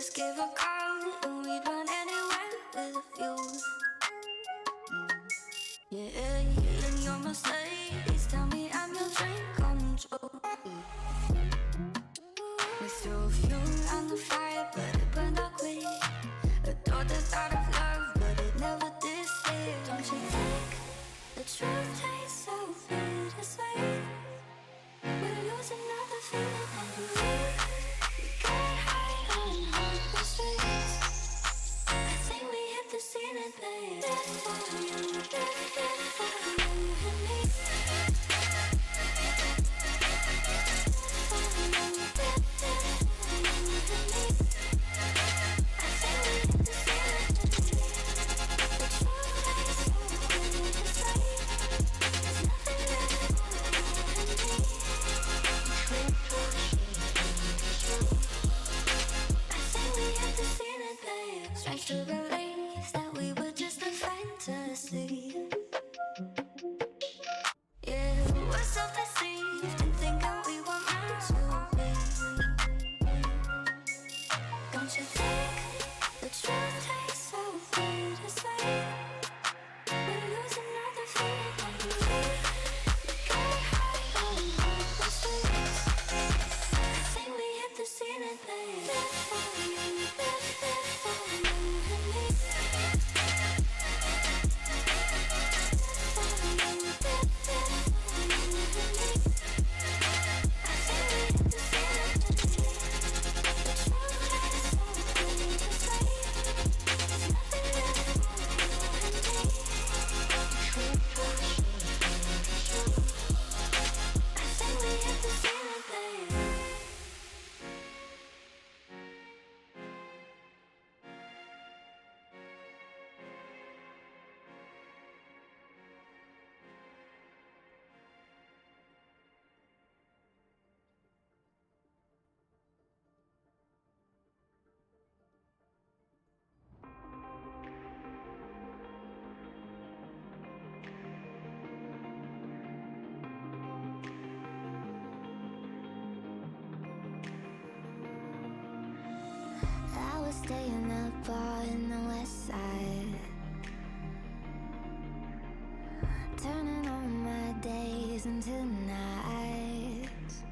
just give a call and we'd run anywhere with a fuse. Yeah, and your Mercedes tell me I'm your dream come true. We threw fuel on the fire, but it burned out quick. Adored the thought of love, but it never did stick. Don't you think the truth tastes so bittersweet? We're losing another feeling and we get high on hopeless streets. I think we hit the ceiling, babe. Death for you, death for you and me. Strange to believe that we were just a fantasy. Yeah, we're self-deceived and thinking we were meant to be. Don't you think the truth tastes so bittersweet? We're losing another feeling and we get high on hopeless streets. I think we hit the ceiling, babe. Death for you, death for you and me. Staying up all in the west side, turning all my days into nights.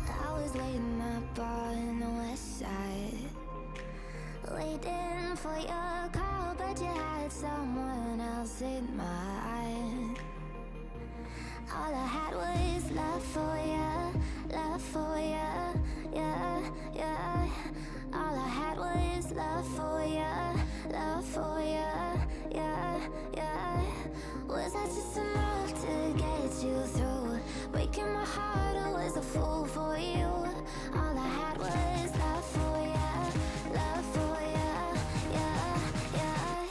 I was waiting up all in the west side, waiting for your call, but you had someone else in mind. All I had was love for you, love for you. Yeah, yeah. All I had was love for you, love for you. Yeah, yeah. Was I just enough to get you through? Breaking my heart, I was a fool for you. All I had was love for you, love for you. Yeah, yeah.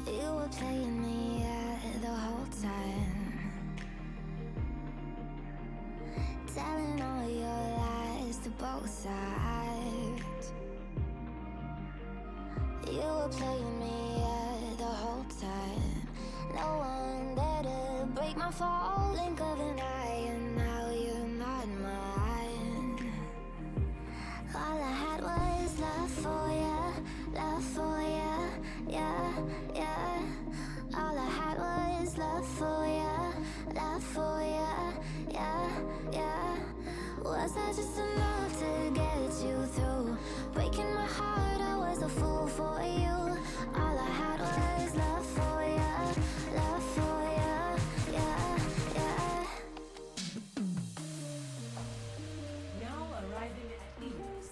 You were playing me the whole time, telling all your lies to both sides. You were playing me the whole time. No one there to break my fall. Blink of an eye and now you're not mine. All I had was love for you, love for you. Yeah, yeah. All I had was love for you, love for you. Yeah, yeah. Was I just enough to get you through? Breaking my heart, I was a fool for you. All I had was love for you, love for you. Yeah, yeah. Now arriving at Eagles.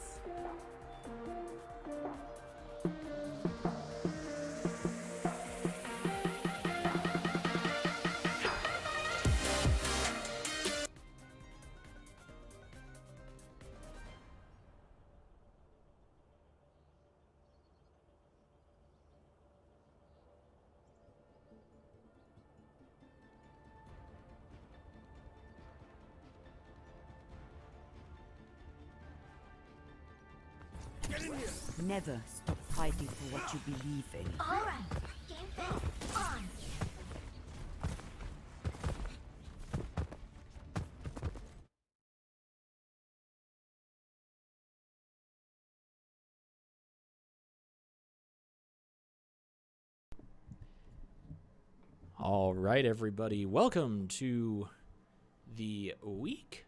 Never stop fighting for what you believe in. All right, game face on. All right, everybody. Welcome to the week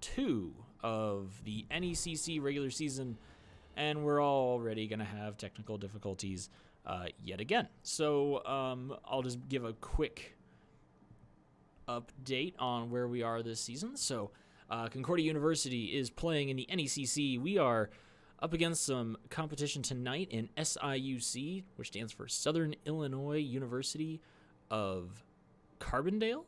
2 of the NECC regular season, and we're already going to have technical difficulties yet again. So I'll just give a quick update on where we are this season. So Concordia University is playing in the NECC. We are up against some competition tonight in SIUC, which stands for Southern Illinois University of Carbondale,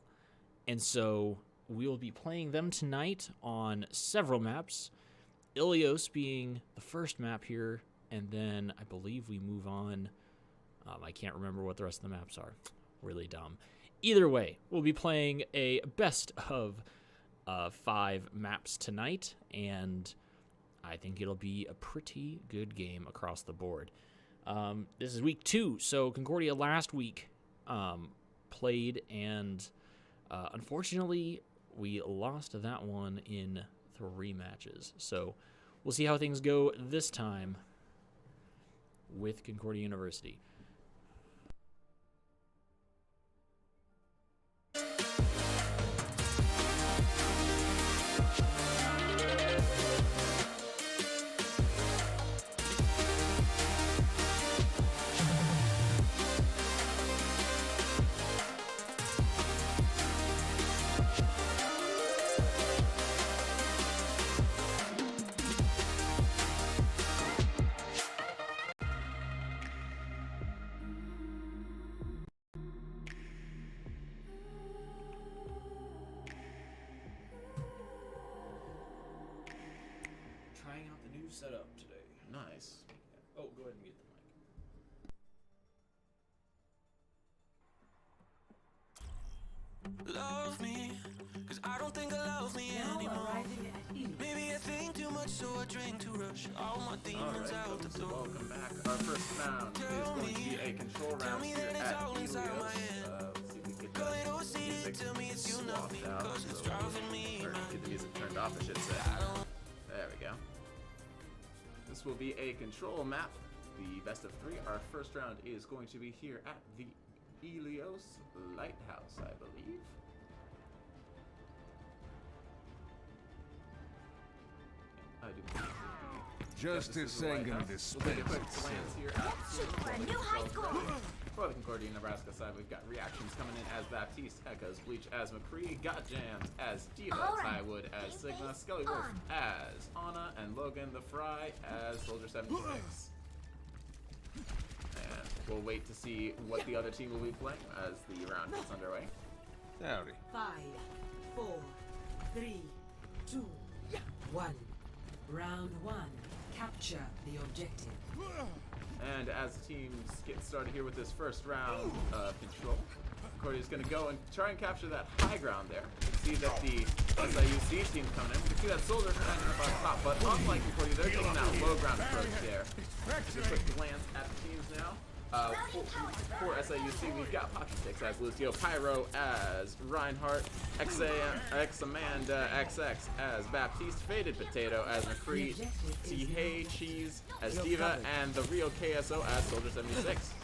and so we will be playing them tonight on several maps, Ilios being the first map here, and then I believe we move on. I can't remember what the rest of the maps are. Really dumb. Either way, we'll be playing a best of 5 maps tonight, and I think it'll be a pretty good game across the board. This is week 2, so Concordia last week played, and unfortunately we lost that one in 3 matches. So we'll see how things go this time with Concordia University. Trying out the new setup today. Nice. Oh, go ahead and mute the mic. Love me, cause I don't think I love me Now anymore. arriving at ease. Maybe I think too much, so I drink to rush all my demons Alright, out the folks, door. welcome back. Our first round is going to be a control round here that it's at all inside Helios. my head. Let's see if we can Girl, get you don't the see it, music tell me it's you, not swapped me, out. cause it's driving me Or mad. get the music turned off, I should say. There we go. This will be a control map. The best of 3. Our first round is going to be here at the Helios Lighthouse, I believe. I do believe Justice ain't gonna We'll dispense take a quick itself. glance here at For a new high score. For the Concordia, Nebraska side, we've got reactions coming in as Baptiste, Echoes, Bleach as McCree, Got Jams as Diva, Alright. Tywood as Sigma, Scully Wolf as Anna, and Logan the Fry as Soldier 76. And we'll wait to see what the other team will be playing as the round gets underway. Howdy. 5, 4, 3, 2, 1. Round 1. Capture the objective. And as the teams get started here with this first round of control, Concordia is going to go and try and capture that high ground there. You can see that the SIUC team's coming in. You can see that Soldier standing up on top, but unlike Concordia, they're taking that low ground approach there. Just a quick glance at the teams now. For SIUC, we've got Poppy Sticks as Lucio, Pyro as Reinhardt, X-Amanda XX as Baptiste, Faded Potato as McCree, T-Hay Cheese as Diva, and the real KSO as Soldier 76.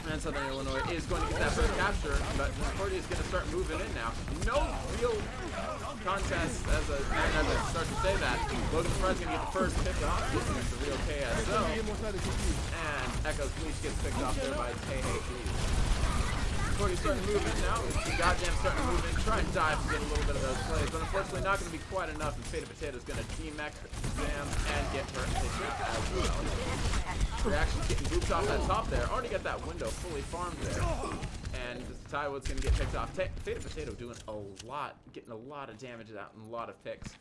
And Southern Illinois is going to get that first capture, but Concordia is going to start moving in now. No real contest as I start to say that. Logan the Fry's going to get the first pick off. This is the real KSO. And Echo's Bleach gets picked off there by T-Hay Cheese. Concordia's starting to move in now. Goddamn starting to move in, try and dive to get a little bit of those plays, but unfortunately not going to be quite enough, and Faded Potato's going to D-mech Jam and get her as well. Reaction's getting booped off that top there. Already got that window fully farmed there. And Tywood's going to get picked off. Faded Potato doing a lot, getting a lot of damage out and a lot of picks.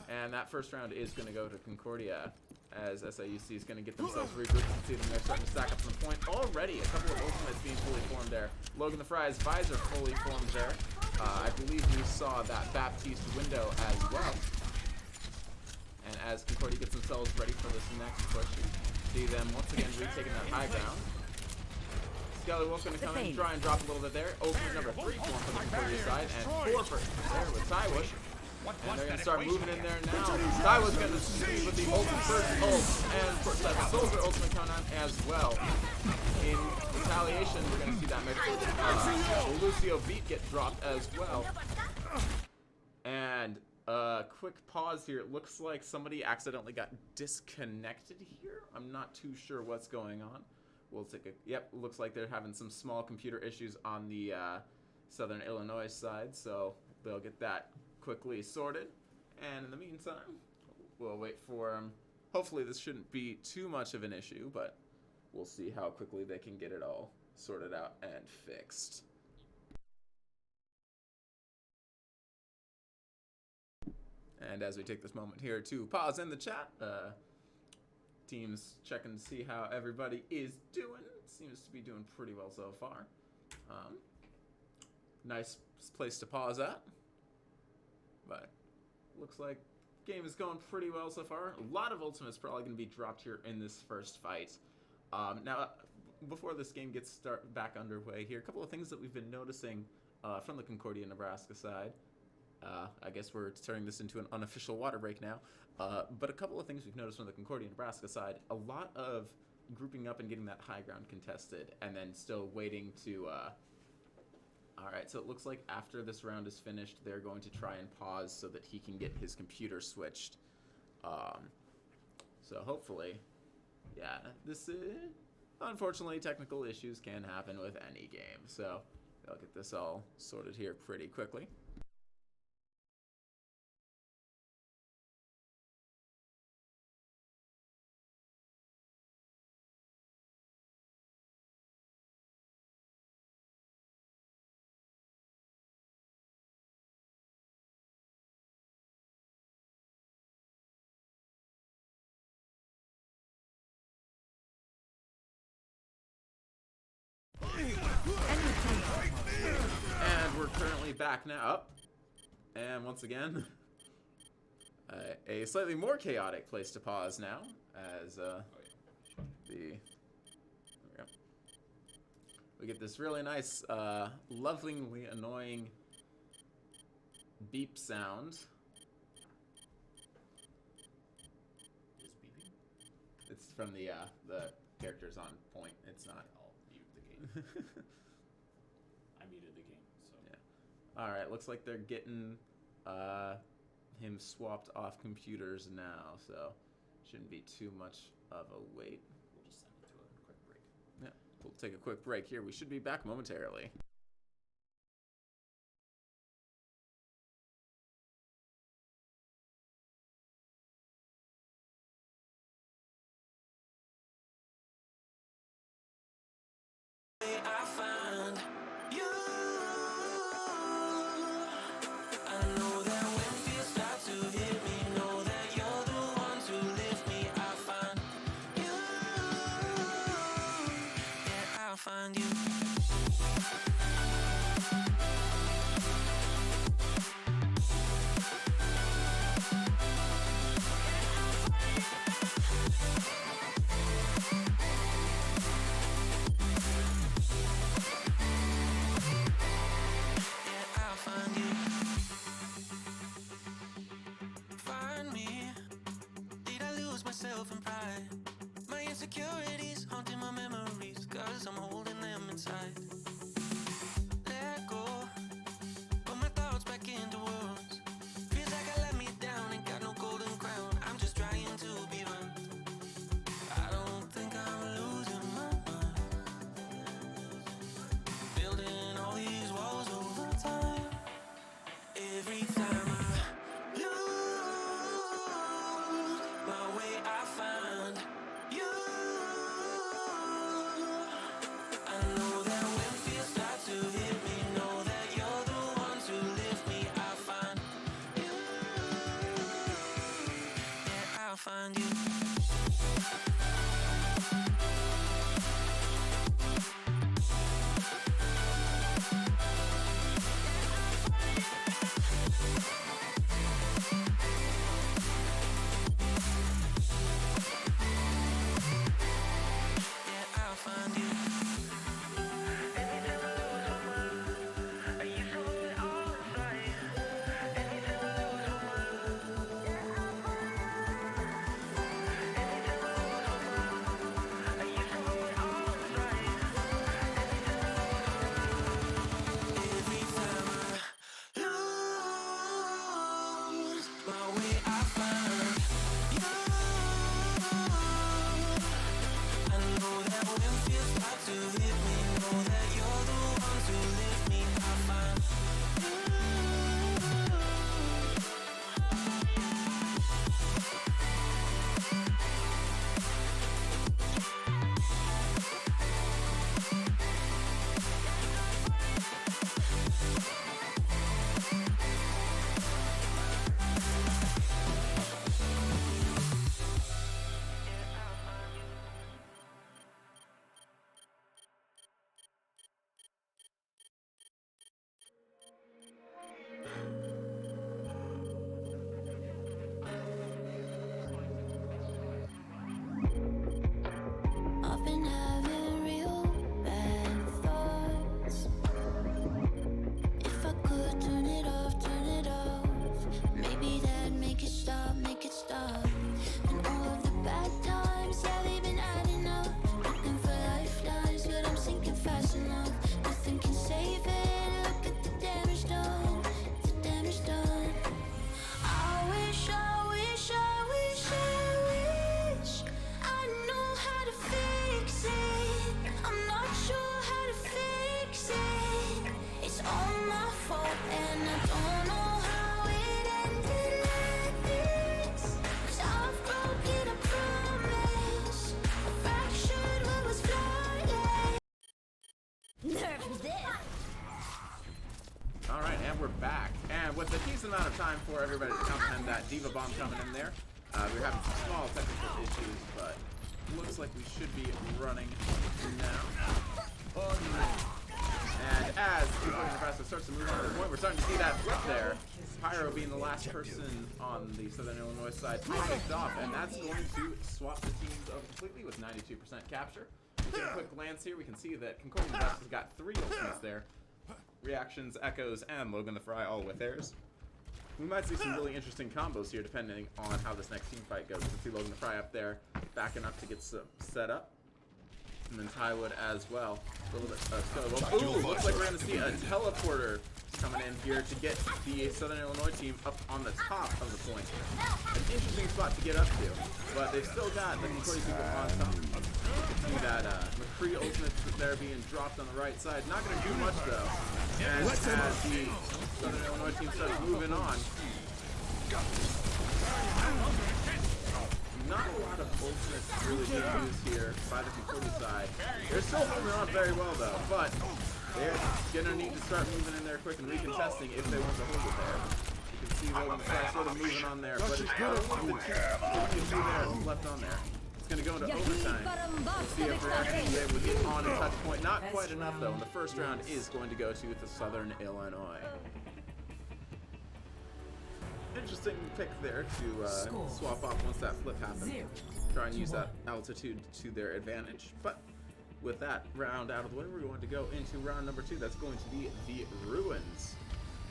And that first round is going to go to Concordia, as SIUC is going to get themselves regrouped. You can see them there starting to stack up from the point. Already a couple of ultimates being fully formed there. Logan the Fry's visor fully formed there. I believe we saw that Baptiste window as well. And as Concordia gets themselves ready for this next push, you see them once again retaking that high ground. Skelly Wolf going to come in and try and drop a little bit there. Ultimate number 3 form for the Concordia side, and 4 for there with Tywush. And they're going to start moving in there now. Tywush going to see with the ultimate first ult, and of course that's a Soldier ultimate count on as well. In retaliation, we're going to see that Lucio beat get dropped as well. And quick pause here. It looks like somebody accidentally got disconnected here. I'm not too sure what's going on. We'll take a... Yep, looks like they're having some small computer issues on the Southern Illinois side, so they'll get that quickly sorted. And in the meantime, we'll wait for them. Hopefully this shouldn't be too much of an issue, but we'll see how quickly they can get it all sorted out and fixed. And as we take this moment here to pause in the chat, teams checking to see how everybody is doing. Seems to be doing pretty well so far. Nice place to pause at. But looks like game is going pretty well so far. A lot of ultimates probably going to be dropped here in this first fight. Now, before this game gets back underway here, a couple of things that we've been noticing from the Concordia, Nebraska side. I guess we're turning this into an unofficial water break now. But a couple of things we've noticed from the Concordia, Nebraska side. A lot of grouping up and getting that high ground contested, and then still waiting to... Alright, so it looks like after this round is finished, they're going to try and pause so that he can get his computer switched. So hopefully... Yeah, this is... Unfortunately, technical issues can happen with any game, so they'll get this all sorted here pretty quickly. And we're currently back now. And once again, a slightly more chaotic place to pause now, as we get this really nice, lovingly annoying beep sound. Is beeping? It's from the characters on point. It's not. I'll mute the game. I muted the game, so. Yeah. All right. Looks like they're getting him swapped off computers now, so shouldn't be too much of a wait. We'll just send it to a quick break. Yeah. We'll take a quick break here. We should be back momentarily. I find you. I know that when fears start to hit me, know that you're the one to lift me. I find you. Yeah, I'll find you. And pride, my insecurities haunting my memories, 'cause I'm holding them inside. Let go, put my thoughts back into words. Feels like I let me down, ain't got no golden crown. I'm just trying to be right. I don't think I'm losing my mind, building all these walls over time. Every time I lose my way, I find you. I know that when fears start to hit me, know that you're the one to lift me. I find you. Yeah, I'll find you. And with a decent amount of time for everybody to comprehend that Diva Bomb coming in there, we're having some small technical issues, but looks like we should be running now. And as Nebraska starts to move on to the point, we're starting to see that flip there. Pyro being the last person on the Southern Illinois side to be picked off, and that's going to swap the teams over completely with 92% capture. Take a quick glance here, we can see that Concordia Nebraska's got 3 ultimates there. Reactions, Echoes, and Logan the Fry all with theirs. We might see some really interesting combos here depending on how this next team fight goes. You can see Logan the Fry up there, backing up to get some set up. And then Tywood as well. A little bit of ooh, looks like we're going to see a teleporter coming in here to get the Southern Illinois team up on the top of the point. An interesting spot to get up to, but they've still got the Concordia people on top. You can see that McCree ultimate there being dropped on the right side. Not going to do much though. And as the Southern Illinois team starts moving on, not a lot of ultimates really being used here by the Concordia side. They're still holding on very well though, but they're gonna need to start moving in there quick and recontesting if they want to hold it there. You can see Logan sort of moving on there, but it's only the two there left on there. It's gonna go into overtime. We'll see if Reaction is able to get on a touch point. Not quite enough though, and the first round is going to go to the Southern Illinois. Interesting pick there to swap off once that flip happens. Try and use that altitude to their advantage. But with that round out of the way, we're going to go into round number 2. That's going to be the Ruins.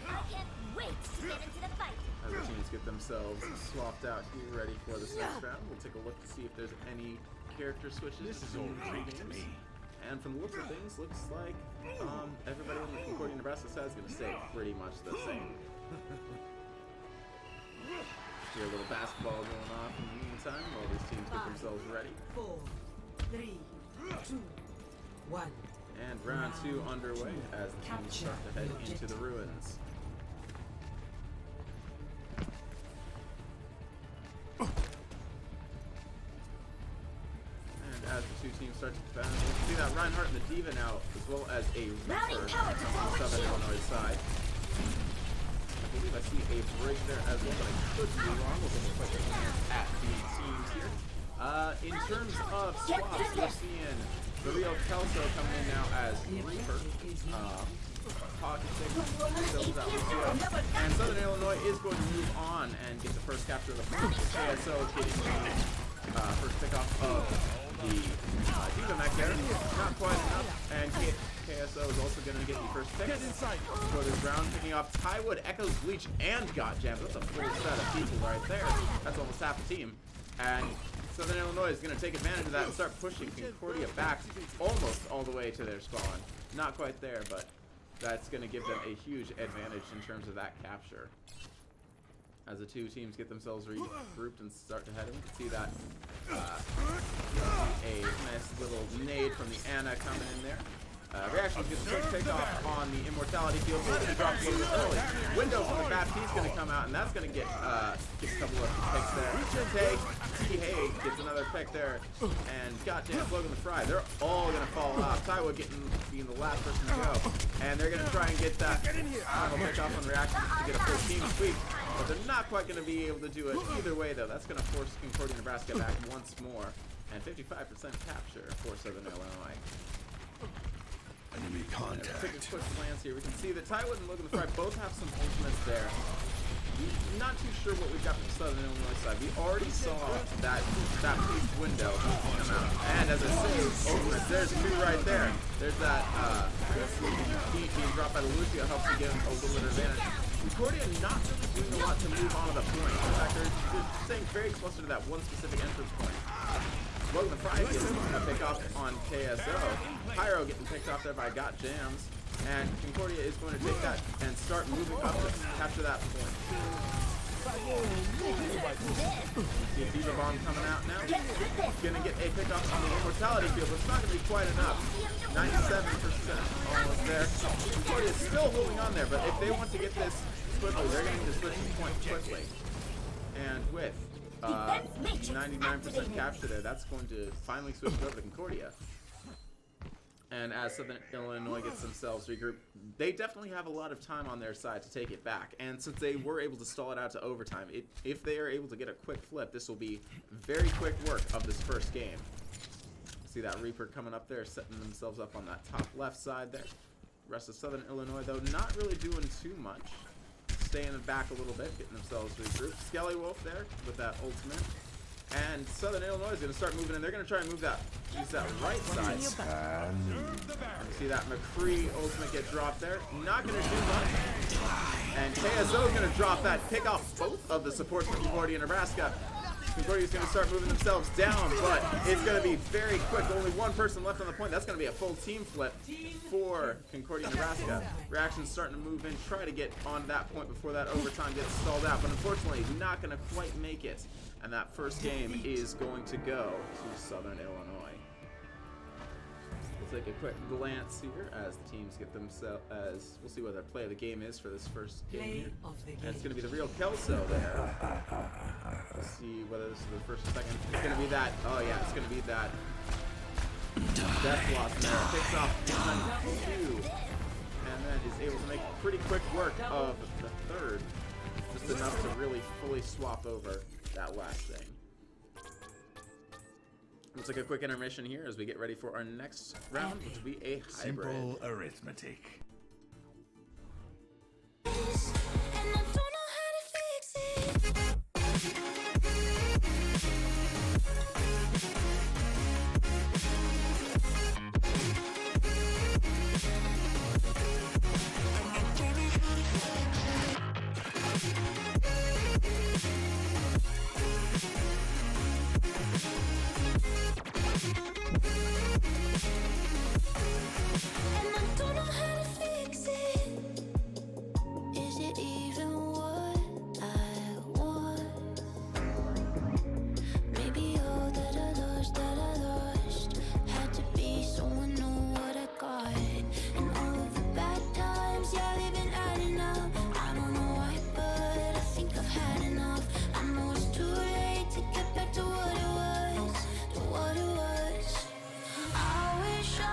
I can't wait to get into the fight. As the teams get themselves swapped out here, ready for this next round, we'll take a look to see if there's any character switches between the two teams. And from the looks of things, looks like everybody on the Concordia Nebraska side is going to stay pretty much the same. See a little basketball going off in the meantime while these teams get themselves ready. 4, 3, 2, 1. And round 2 underway as the teams start to head into the Ruins. And as the two teams start to defend, you can see that Reinhardt and the Diva now, as well as a Reaper on the Southern Illinois side. I believe I see a break there as well, but I could be wrong. We'll take a quick glance at the teams here. In terms of swaps, we're seeing the Real Kelso coming in now as Reaper. Pocket fills out Lucio. And Southern Illinois is going to move on and get the first capture of the point. KSO getting the first pickoff of the Diva mech there. Not quite enough. And KSO is also going to get the first pick. For this round, picking off Tywood, Echoes, Bleach, and Got Jammed. That's a full set of people right there. That's almost half the team. And Southern Illinois is going to take advantage of that and start pushing Concordia back almost all the way to their spawn. Not quite there, but that's going to give them a huge advantage in terms of that capture. As the two teams get themselves regrouped and start to head in, we can see that a nice little nade from the Ana coming in there. Reaction gets a quick takeoff on the Immortality field, but it drops a little bit early. Window from the Baptiste is going to come out, and that's going to get a couple of picks there. Take, T-Hay gets another pick there, and goddamn, Logan the Fry. They're all going to fall off. Tywood being the last person to go, and they're going to try and get that final pick off on Reaction to get a full team sweep. But they're not quite going to be able to do it either way, though. That's going to force Concordia Nebraska back once more, and 55% capture for Southern Illinois. Enemy contact. Take a quick glance here. We can see that Tywood and Logan the Fry both have some ultimates there. We're not too sure what we've got from the Southern Illinois side. We already saw that piece window come out. And as I say, ultimates, there's two right there. There's that beat being dropped by the Lucio helps to give a little bit of advantage. Concordia not really doing a lot to move on to the point. In fact, they're staying very closer to that one specific entrance point. Logan the Fry getting a pick off on KSO. Pyro getting picked off there by Got Jams. And Concordia is going to take that and start moving up to capture that point. See a Diva Bomb coming out now. Gonna get a pick off on the Immortality field, but it's not gonna be quite enough. 97% almost there. Concordia is still holding on there, but if they want to get this quickly, they're gonna need to switch the point quickly. And with 99% capture there, that's going to finally switch over to Concordia. And as Southern Illinois gets themselves regrouped, they definitely have a lot of time on their side to take it back. And since they were able to stall it out to overtime, if they are able to get a quick flip, this will be very quick work of this first game. See that Reaper coming up there, setting themselves up on that top left side there. The rest of Southern Illinois, though, not really doing too much. Staying back a little bit, getting themselves regrouped. Skelly Wolf there with that ultimate. And Southern Illinois is going to start moving in. They're going to try and use that right side. See that McCree ultimate get dropped there. Not going to do much. And KSO is going to drop that, pick off both of the supports from Concordia, Nebraska. Concordia is going to start moving themselves down, but it's going to be very quick. Only one person left on the point. That's going to be a full team flip for Concordia, Nebraska. Reaction's starting to move in, try to get on that point before that overtime gets stalled out, but unfortunately not going to quite make it. And that first game is going to go to Southern Illinois. We'll take a quick glance here as the teams get themselves, as we'll see what their play of the game is for this first game here. And it's going to be the real Kelso there. Let's see whether this is the first or second. It's going to be that, oh yeah, it's going to be that Death Blossom there. Picks off 1, 2, and then is able to make pretty quick work of the third. Just enough to really fully swap over that last thing. We'll take a quick intermission here as we get ready for our next round, which will be a hybrid. Simple arithmetic. And I don't know how to fix it. And I don't know how to fix it. Is it even what I want? Maybe all that I lost had to be so I know what I got. And all of the bad times, yeah, they've been adding up. I don't know why, but I think I've had enough. I know it's too late to get back to what it was, to what it was. I wish I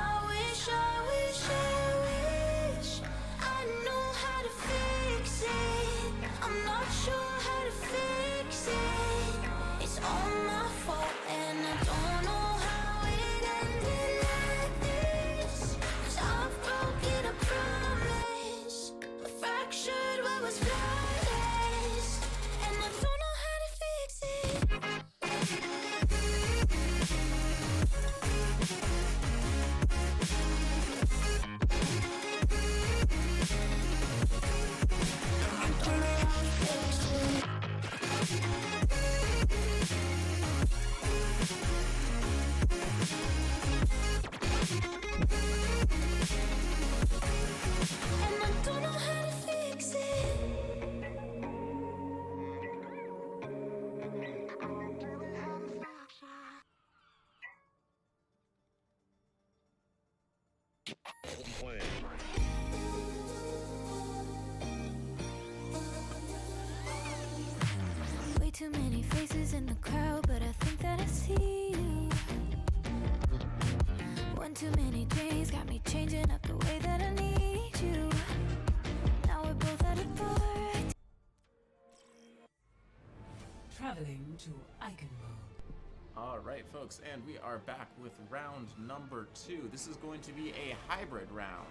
knew how to fix it. I'm not sure how to fix it. It's all my fault and I don't know how it ended like this. 'Cause I've broken a promise, I fractured what was flawless, and I don't know how to fix it. And I don't know how to fix it. Way too many faces in the crowd, but I think that I see you. One too many days got me changing up the way that I need you. Now we're both at a bar. Traveling to Eichenwald. All right, folks, and we are back with round number 2. This is going to be a hybrid round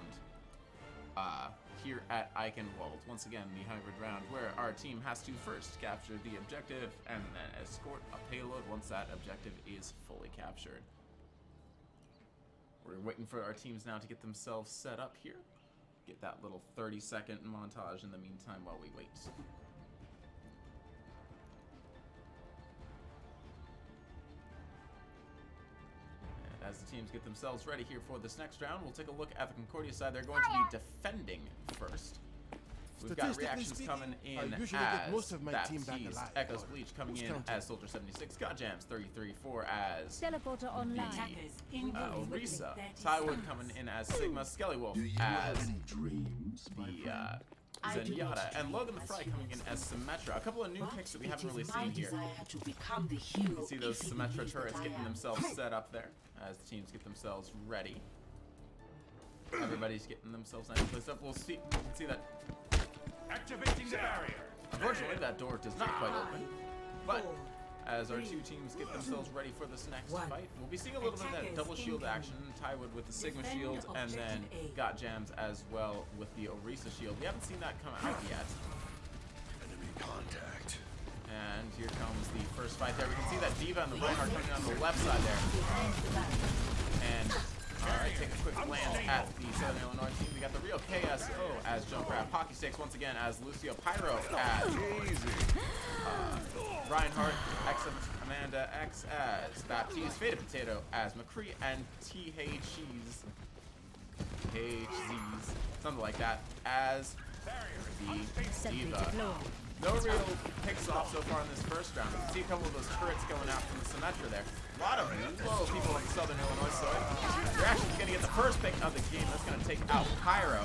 here at Eichenwald. Once again, the hybrid round where our team has to first capture the objective and then escort a payload once that objective is fully captured. We're waiting for our teams now to get themselves set up here. Get that little 30-second montage in the meantime while we wait. As the teams get themselves ready here for this next round, we'll take a look at the Concordia side. They're going to be defending first. We've got reactions coming in as Baptiste, Echoes Bleach coming in as Soldier 76, Godjams 33-4 as Teleporter online. Orisa, Tywood coming in as Sigma, Skellywolf as the Zenyatta, and Logan the Fry coming in as Symmetra. A couple of new picks that we haven't really seen here. You can see those Symmetra turrets getting themselves set up there as the teams get themselves ready. Everybody's getting themselves nice placed up. We'll see. We can see that. Activating the barrier. Unfortunately, that door does not quite open. But as our two teams get themselves ready for this next fight, we'll be seeing a little bit of that double shield action. Tywood with the Sigma shield, and then Got Jams as well with the Orisa shield. We haven't seen that come out yet. Enemy contact. And here comes the first fight there. We can see that Diva and the Reinhardt coming on the left side there. And alright, take a quick glance at the Southern Illinois team. We got the real KSO as Junkrat, Hockey Sticks once again as Lucio, Pyro as Reinhardt, X of Amanda, X as Baptiste, Faded Potato as McCree, and THZ's, something like that, as the Diva. No real picks off so far in this first round. You can see a couple of those turrets going out from the Symmetra there. A lot of low people on the Southern Illinois side. You're actually going to get the first pick of the game. That's going to take out Pyro.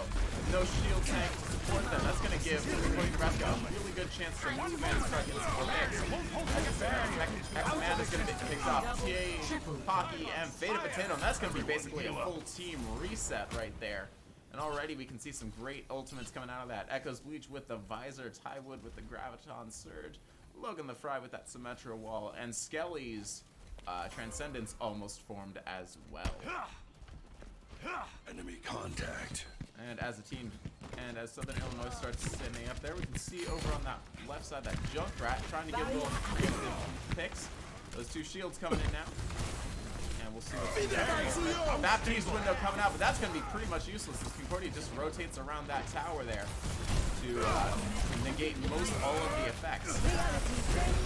No shield tank to support them. That's going to give Nebraska a really good chance to move in and start getting some more picks. X-Amanda's going to get picked off. TA, Pocky, and Faded Potato. And that's going to be basically a full team reset right there. And already we can see some great ultimates coming out of that. Echo's Bleach with the Visor, Tywood with the Graviton Surge, Logan the Fry with that Symmetra Wall, and Skelly's Transcendence almost formed as well. Enemy contact. And as a team, and as Southern Illinois starts standing up there, we can see over on that left side that Junkrat trying to get a little creative picks. Those two shields coming in now. And we'll see what's Baptiste's window coming out, but that's going to be pretty much useless as Concordia just rotates around that tower there to negate most all of the effects.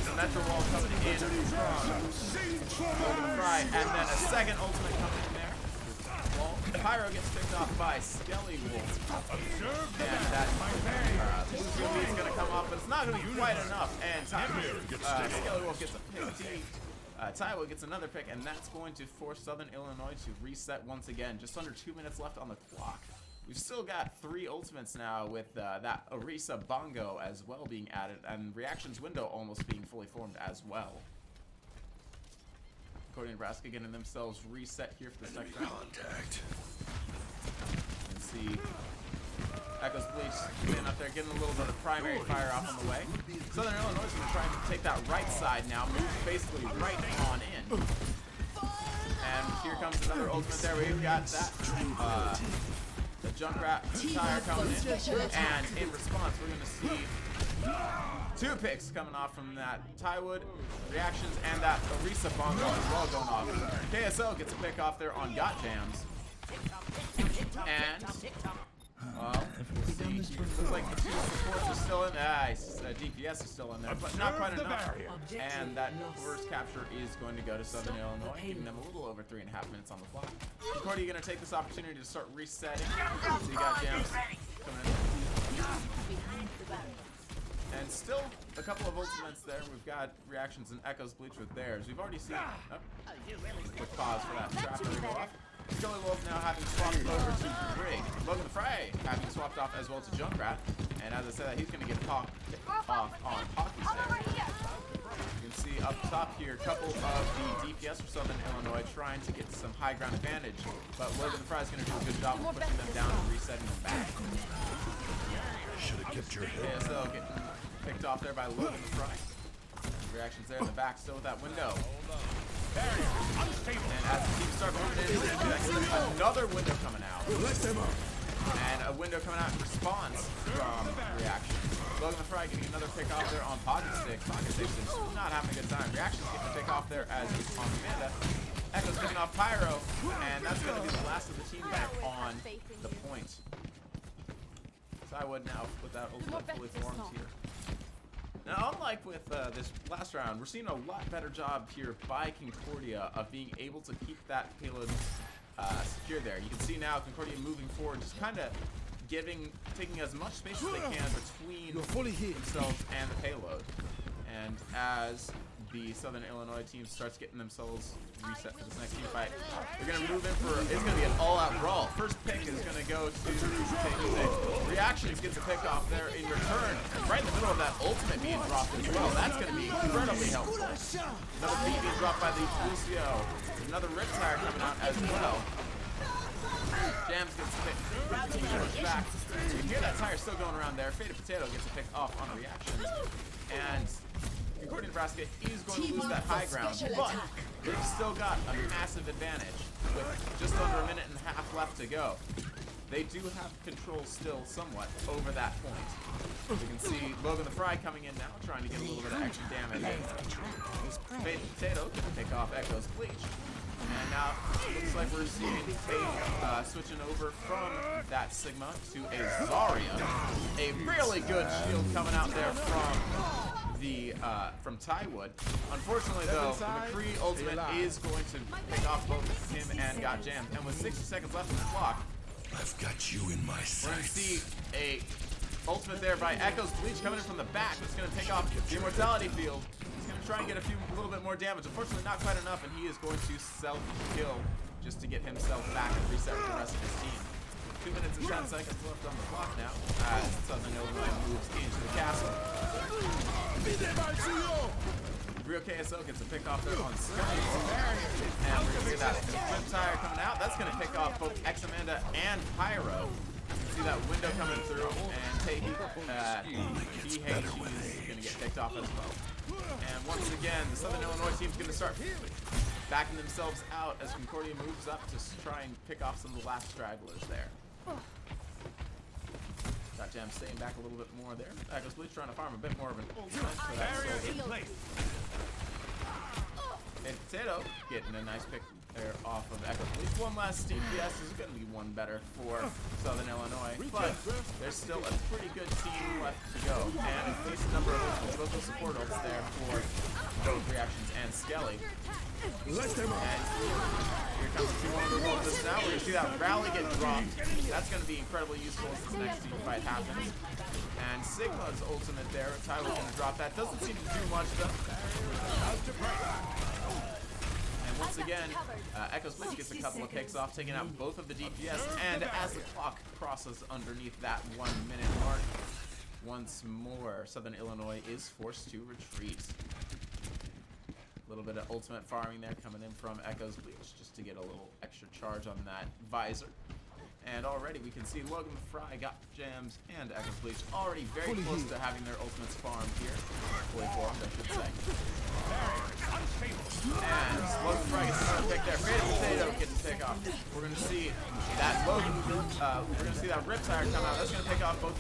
Symmetra Wall coming in from Fry, and then a second ultimate coming in there. Pyro gets picked off by Skelly Wolf. And that Lucio is going to come off, but it's not going to be quite enough. And Skelly Wolf gets a pick. Tywood gets another pick, and that's going to force Southern Illinois to reset once again. Just under 2 minutes left on the clock. We've still got 3 ultimates now with that Orisa Bongo as well being added, and Reactions window almost being fully formed as well. Concordia Nebraska getting themselves reset here for this next round. Contact. You can see Echo's Bleach getting up there, getting a little bit of primary fire off on the way. Southern Illinois is going to try and take that right side now, move basically right on in. And here comes another ultimate there. We've got that, the Junkrat tire coming in. And in response, we're going to see 2 picks coming off from that Tywood Reactions and that Orisa Bongo as well going off. KSO gets a pick off there on Got Jams. And well, we'll see. Looks like the 2 supports are still in. DPS is still in there, but not quite enough. And that first capture is going to go to Southern Illinois, giving them a little over 3.5 minutes on the clock. Concordia going to take this opportunity to start resetting. So you got Jams coming in. And still a couple of ultimates there. We've got Reactions and Echo's Bleach with theirs. We've already seen. Quick pause for that trap to go off. Skelly Wolf now having swapped over to Brig. Logan the Fray having swapped off as well to Junkrat. And as I said, he's going to get off on Hockey Stick. You can see up top here, a couple of the DPS for Southern Illinois trying to get some high ground advantage. But Logan the Fray is going to do a good job of pushing them down and resetting them back. Should have kept your head. KSO getting picked off there by Logan the Fray. Reactions there in the back, still with that window. And as the team start moving in, another window coming out. And a window coming out in response from Reaction. Logan the Fry getting another pick off there on Pocket Stick. Pocket Stick is not having a good time. Reaction's getting a pick off there as he's on Amanda. Echo's picking off Pyro, and that's going to be the last of the team back on the point. Tywood now with that ultimate fully formed here. Now, unlike with this last round, we're seeing a lot better job here by Concordia of being able to keep that payload secure there. You can see now Concordia moving forward, just kind of taking as much space as they can between themselves and the payload. And as the Southern Illinois team starts getting themselves reset for this next team fight, they're going to move in for, it's going to be an all-out brawl. First pick is going to go to Reactions gets a pick off there in return, right in the middle of that ultimate being dropped as well. That's going to be incredibly helpful. Another beat being dropped by the Lucio. Another Riptire coming out as well. Jams gets pushed back. You can hear that tire still going around there. Faded Potato gets a pick off on a reaction. And Concordia, Nebraska is going to lose that high ground, but they've still got a massive advantage with just under a minute and a half left to go. They do have control still somewhat over that point. We can see Logan the Fry coming in now, trying to get a little bit of extra damage. Faded Potato can pick off Echo's Bleach. And now it looks like we're seeing Tate switching over from that Sigma to a Zarya. A really good shield coming out there from Tywood. Unfortunately though, the McCree ultimate is going to pick off both him and Got Jammed. And with 60 seconds left on the clock, I've got you in my sights. we're going to see a ultimate there by Echo's Bleach coming in from the back. It's going to take off the Immortality Field. He's going to try and get a little bit more damage. Unfortunately, not quite enough, and he is going to self-kill just to get himself back and reset with the rest of his team. 2 minutes and 10 seconds left on the clock now as Southern Illinois moves into the castle. Real KSO gets a pick off there on Sky. And we're going to see that flip tire coming out. That's going to pick off both X-Amanda and Pyro. You can see that window coming through, and Tahee is going to get picked off as well. And once again, the Southern Illinois team's going to start backing themselves out as Concordia moves up to try and pick off some of the last stragglers there. Got Jam staying back a little bit more there. Echo's Bleach trying to farm a bit more of an ultimate for that soldier. And Potato getting a nice pick there off of Echo's Bleach. One last DPS is going to be one better for Southern Illinois, but there's still a pretty good team left to go. And a decent number of local support ults there for both Reactions and Skelly. And here comes one of the ultimates now. We're going to see that rally get dropped. That's going to be incredibly useful as this next team fight happens. And Sigma's ultimate there. Tyler's going to drop that. Doesn't seem to do much though. And once again, Echo's Bleach gets a couple of picks off, taking out both of the DPS. And as the clock crosses underneath that 1 minute mark, once more, Southern Illinois is forced to retreat. A little bit of ultimate farming there coming in from Echo's Bleach just to get a little extra charge on that visor. And already we can see Logan the Fry, Got Jams, and Echo's Bleach already very close to having their ultimates farmed here. Fully formed, I should say. And Logan the Fry gets another pick there. Faded Potato gets a pick off. We're going to see that we're going to see that Riptire come out. That's going to pick off both.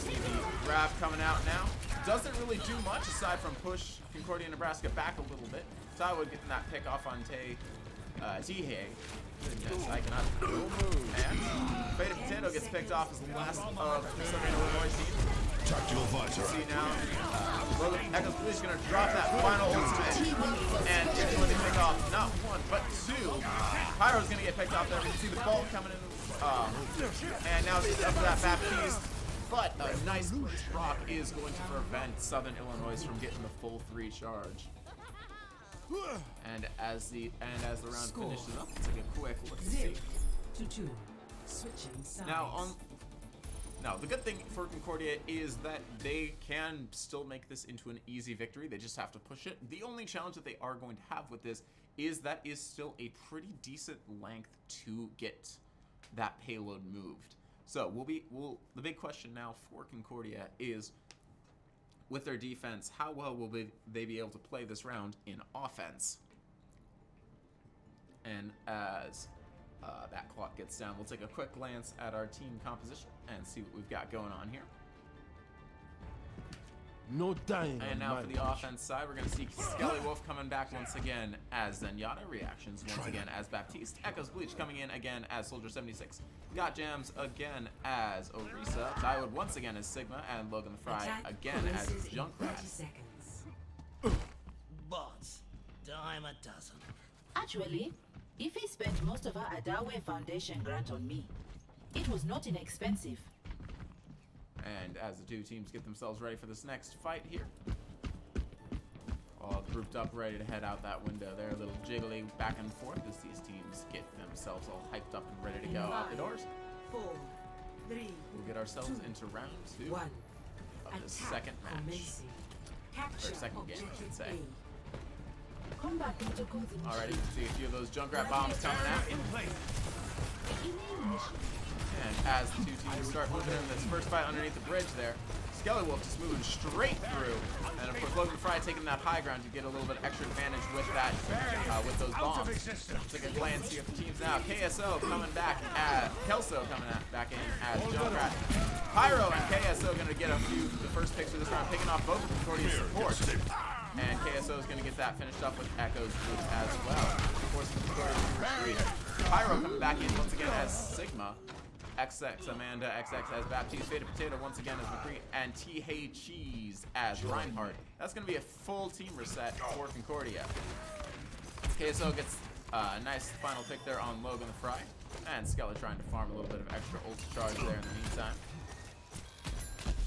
See the grab coming out now. Doesn't really do much aside from push Concordia, Nebraska back a little bit. Tywood getting that pick off on Tahee. Goodness, I cannot move. And Faded Potato gets picked off as the last of the Southern Illinois team. Tactical visor. See now, Echo's Bleach is going to drop that final ultimate, and it's going to pick off not one, but two. Pyro's going to get picked off there. We can see the ball coming in, and now it's up to that Baptiste. But a nice rock is going to prevent Southern Illinois from getting the full 3 charge. And as the round finishes up, let's take a quick look and see. 0-2. Switching sides. Now the good thing for Concordia is that they can still make this into an easy victory. They just have to push it. The only challenge that they are going to have with this is that is still a pretty decent length to get that payload moved. So the big question now for Concordia is, with their defense, how well will they be able to play this round in offense? And as that clock gets down, we'll take a quick glance at our team composition and see what we've got going on here. No dying. And now for the offense side, we're going to see Skelly Wolf coming back once again as Zenyatta. Reactions once again as Baptiste. Echo's Bleach coming in again as Soldier 76. Got Jams again as Orisa. Tywood once again as Sigma. And Logan the Fry again as Junkrat. Boss, dime a dozen. Actually, Ife spent most of her Adawe Foundation grant on me. It was not inexpensive. And as the two teams get themselves ready for this next fight here, all grouped up, ready to head out that window there, a little jiggly back and forth as these teams get themselves all hyped up and ready to go out the doors. 4, 3, We'll get ourselves into round 2 1. of the second match. Capture Or second game, I should say. Combat protocols initiated. Alright, you can see a few of those Junkrat bombs coming out. And as the two teams start moving in this first fight underneath the bridge there, Skelly Wolf just moving straight through. And of course, Logan Fry taking that high ground to get a little bit extra advantage with that, with those bombs. So they can play and see if the teams now. KSO coming back at Kelso coming back in as Junkrat. Pyro and KSO going to get the first picks of this round, picking off both of Concordia's support. And KSO is going to get that finished up with Echo's boost as well. Of course, Concordia Pyro coming back in once again as Sigma. XX Amanda, XX as Baptiste, Faded Potato once again as McCree, and T. Hay Cheese as Reinhardt. That's going to be a full team reset for Concordia. KSO gets a nice final pick there on Logan the Fry, and Skelly trying to farm a little bit of extra ult charge there in the meantime.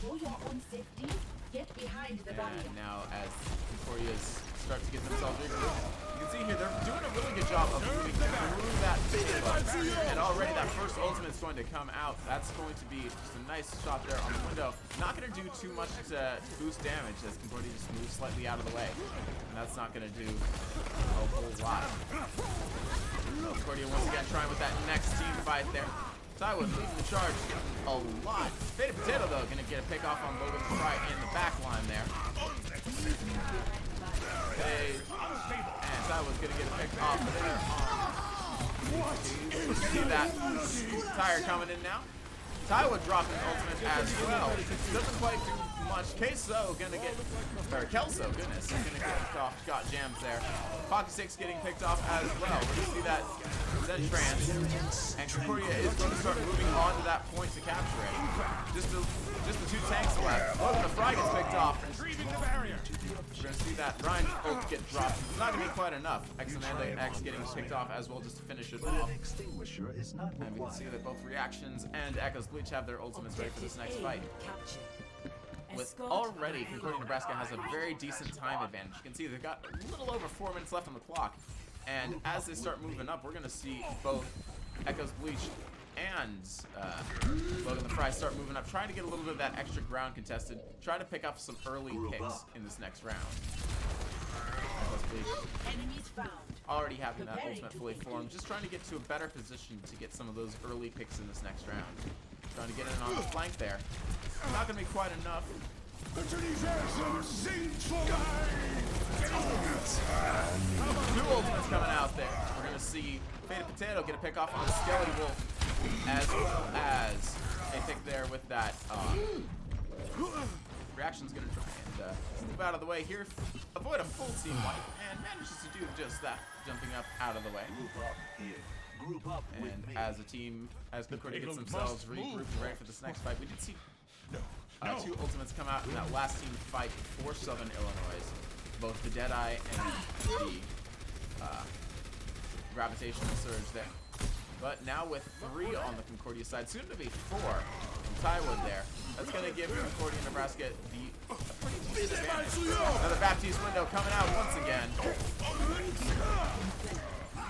For your own safety, get behind the barrier. And now as Concordia's start to get themselves regrouped, you can see here they're doing a really good job of moving through that big. And already that first ultimate's going to come out. That's going to be just a nice shot there on the window. Not going to do too much to boost damage as Concordia just moves slightly out of the way. And that's not going to do a whole lot. Concordia once again trying with that next team fight there. Tywin leading the charge a lot. Faded Potato though going to get a pick off on Logan Fry in the back line there. And Tywin's going to get a pick off there on. See that tire coming in now. Tywin dropping an ultimate as well. Doesn't quite do much. Kelso gonna get picked off. Got jams there. Pocket 6 getting picked off as well. We're gonna see that Z-Trans. And Concordia is going to start moving on to that point to capture it. Just the two tanks left. Logan the Fry gets picked off. We're gonna see that Ryan ult get dropped. It's not gonna be quite enough. X Amanda and X getting picked off as well just to finish it off. And we can see that both Reactions and Echo's Bleach have their ultimates ready for this next fight. With already, Concordia Nebraska has a very decent time advantage. You can see they've got a little over 4 minutes left on the clock. And as they start moving up, we're gonna see both Echo's Bleach and Logan the Fry start moving up, trying to get a little bit of that extra ground contested, try to pick up some early picks in this next round. Enemies found. Already having that ultimate fully formed, just trying to get to a better position to get some of those early picks in this next round. Trying to get in on the flank there. Not going to be quite enough. Two ultimates coming out there. We're going to see Faded Potato get a pick off on the Skelly Wolf, as well as a pick there with that. Reaction's going to try and move out of the way here, avoid a full team wipe, and manages to do just that, jumping up out of the way. And as a team, as Concordia gets themselves regrouped and ready for this next fight, we did see two ultimates come out in that last team fight for Southern Illinois. Both the Deadeye and the Gravitational Surge there. But now with 3 on the Concordia side, soon to be 4 from Tywin there. That's going to give Concordia Nebraska a pretty decent advantage. Another Baptiste window coming out once again.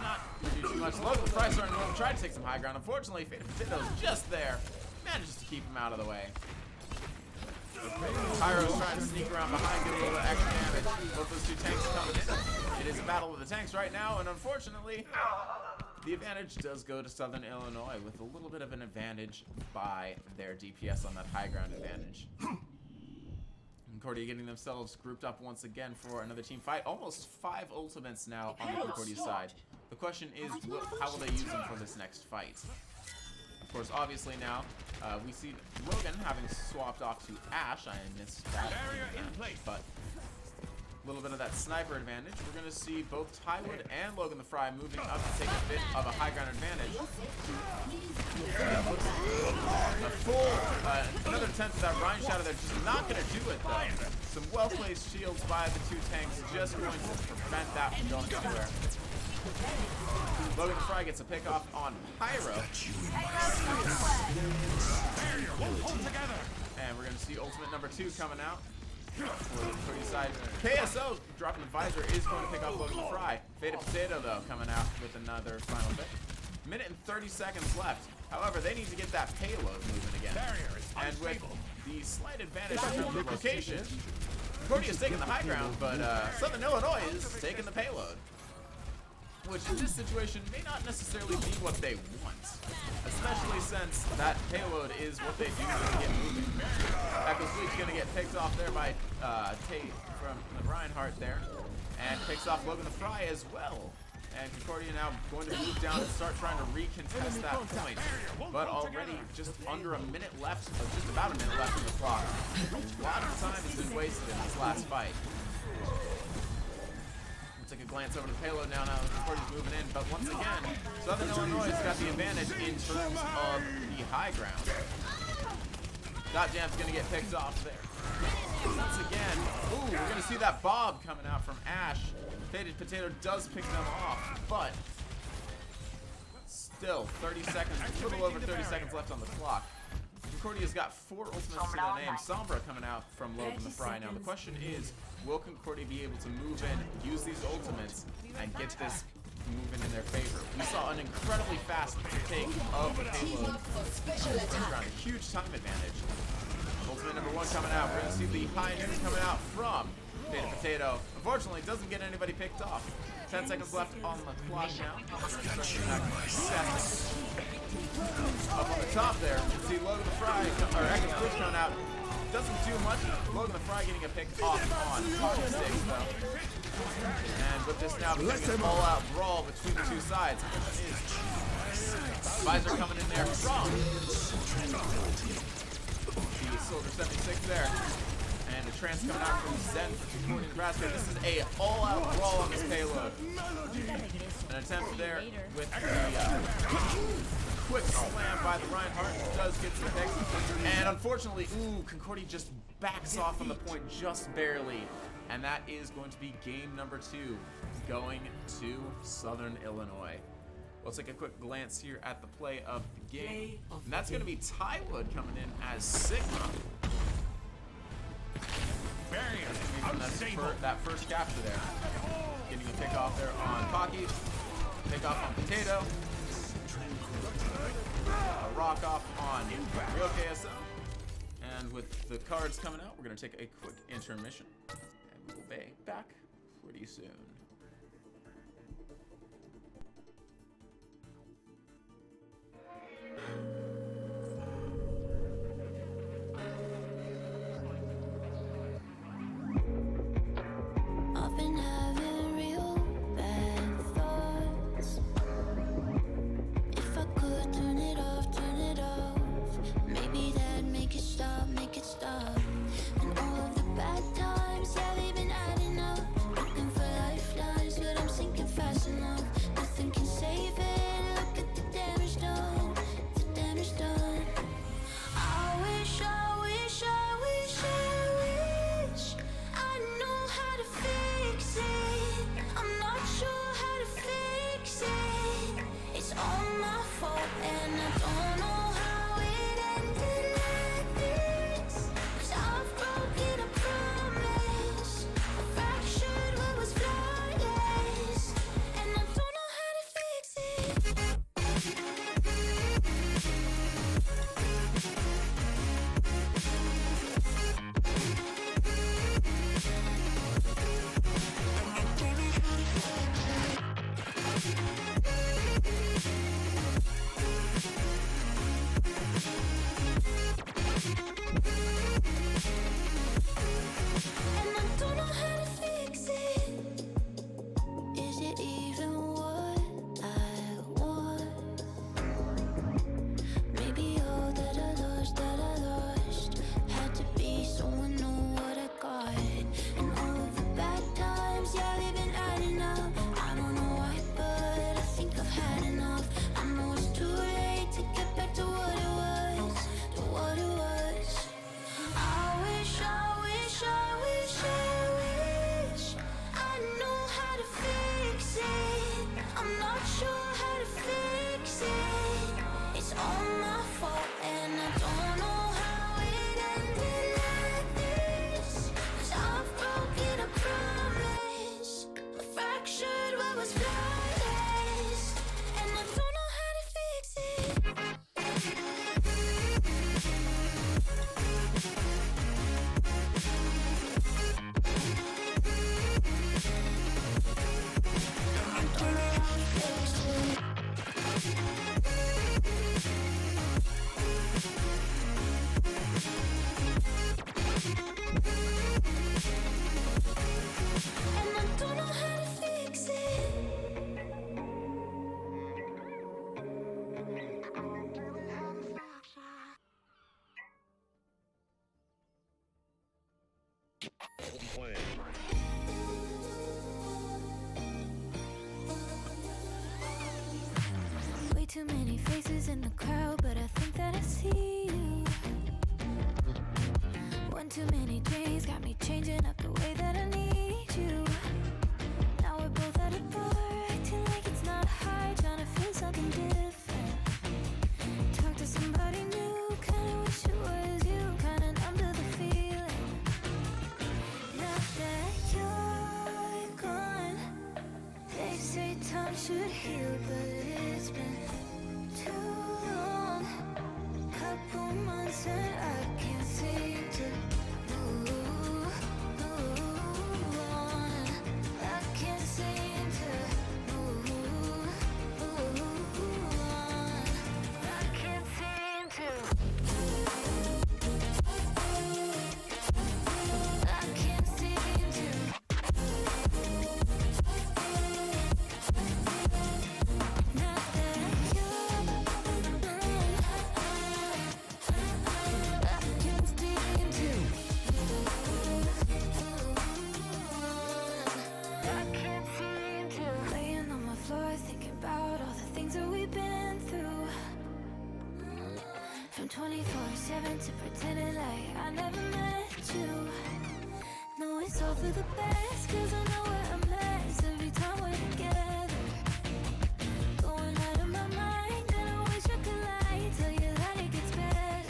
Not do too much. Logan Fry starting to try to take some high ground. Unfortunately, Faded Potato's just there. Manages to keep him out of the way. Pyro's trying to sneak around behind, get a little bit of extra damage. Both those two tanks coming in. It is a battle of the tanks right now, and unfortunately, the advantage does go to Southern Illinois with a little bit of an advantage by their DPS on that high ground advantage. Concordia getting themselves grouped up once again for another team fight. Almost 5 ultimates now on the Concordia side. The question is, how will they use them for this next fight? Of course, obviously now, we see Logan having swapped off to Ash. I missed that, but a little bit of that sniper advantage. We're going to see both Tywood and Logan the Fry moving up to take a bit of a high ground advantage. A full, another attempt at that Ryan Shadow there, just not going to do it though. Some well-placed shields by the two tanks, just going to prevent that from going anywhere. Logan the Fry gets a pick off on Pyro. And we're going to see ultimate number 2 coming out. For the Concordia side. KSO dropping the visor is going to pick off Logan the Fry. Faded Potato though coming out with another final pick. Minute and 30 seconds left. However, they need to get that payload moving again. And with the slight advantage in terms of location, Concordia's taking the high ground, but Southern Illinois is taking the payload. Which in this situation may not necessarily be what they want, especially since that payload is what they do to get moving. Echo Sweet's gonna get picked off there by Tate from the Reinhardt there, and picks off Logan the Fry as well. And Concordia now going to move down and start trying to recontest that point. But already just under a minute left, or just about a minute left on the clock. A lot of time has been wasted in this last fight. Take a glance over the payload now that Concordia's moving in, but once again, Southern Illinois has got the advantage in terms of the high ground. Dot Jam's gonna get picked off there. Once again, ooh, we're gonna see that bob coming out from Ash. Faded Potato does pick them off, but still 30 seconds, a little over 30 seconds left on the clock. Concordia's got 4 ultimates to their name. Sombra coming out from Logan the Fry. Now the question is, will Concordia be able to move in, use these ultimates, and get this moving in their favor? We saw an incredibly fast take of the payload in the first round. A huge time advantage. Ultimate number 1 coming out. We're going to see the high news coming out from Faded Potato. Unfortunately, doesn't get anybody picked off. 10 seconds left on the clock now. Up on the top there, you can see Logan the Fry, or Echo Squid coming out. Doesn't do much. Logan the Fry getting a pick off on Pocket 6 though. And with this now becoming an all-out brawl between the two sides. Visor coming in there from the Soldier 76 there. And the trance coming out from Zen for Concordia, Nebraska. This is a all-out brawl on this payload. An attempt there with the quick slam by the Reinhardt. Does get some picks. And unfortunately, ooh, Concordia just backs off on the point just barely. And that is going to be game number 2 going to Southern Illinois. We'll take a quick glance here at the play of the game. And that's going to be Tywood coming in as Sigma. That first capture there. Getting a pick off there on Pocky. Pick off on Potato. A rock off on Real KSO. And with the cards coming out, we're going to take a quick intermission. And we'll be back pretty soon. I've been having real bad thoughts. If I could turn it off, maybe that'd make it stop, And all of the bad times, yeah, they've been adding up. Looking for lifelines, but I'm sinking fast enough. Nothing can save it, look at the damage done, I wish I know how to fix it. I'm not sure how to fix it. It's all my fault and I don't know how it ended like this. 'Cause I've broken a promise, I fractured what was flawless, and I don't know how to fix it. time should heal, but it's been too long. Couple months and I can't seem to move on. I can't seem to move on. I can't seem to. I can't seem to. Not that you're I can't seem to. I can't seem to. Laying on my floor thinking about all the things that we've been through. From 24/7 to pretending like I never met you. No, it's all for the best, cause I know we're a mess every time we're together. Going out of my mind, and I wish I could lie, tell you that it gets better.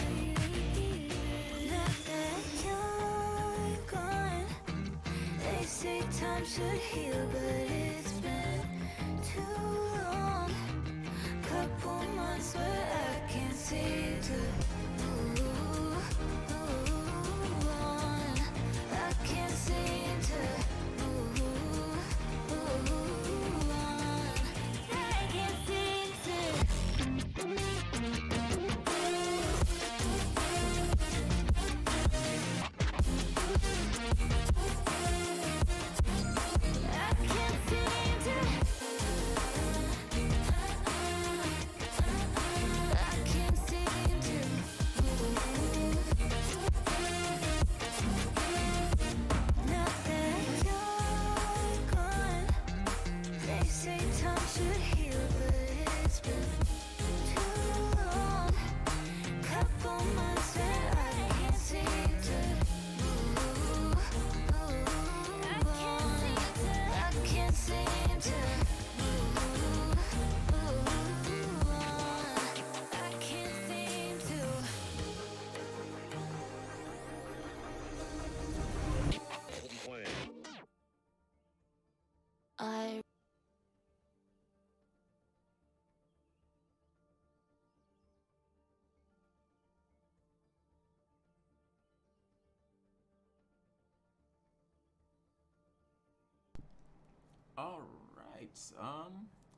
Now that you're gone, they say time should heal, but it's been too long. Couple months where I can't seem to move on. I can't seem to move on. I can't seem to. I can't seem to. I can't seem to. Now that you're gone, they say time should heal, but it's been too long. Couple months and I can't seem to move on. I can't seem to move on. I can't seem to. I All right.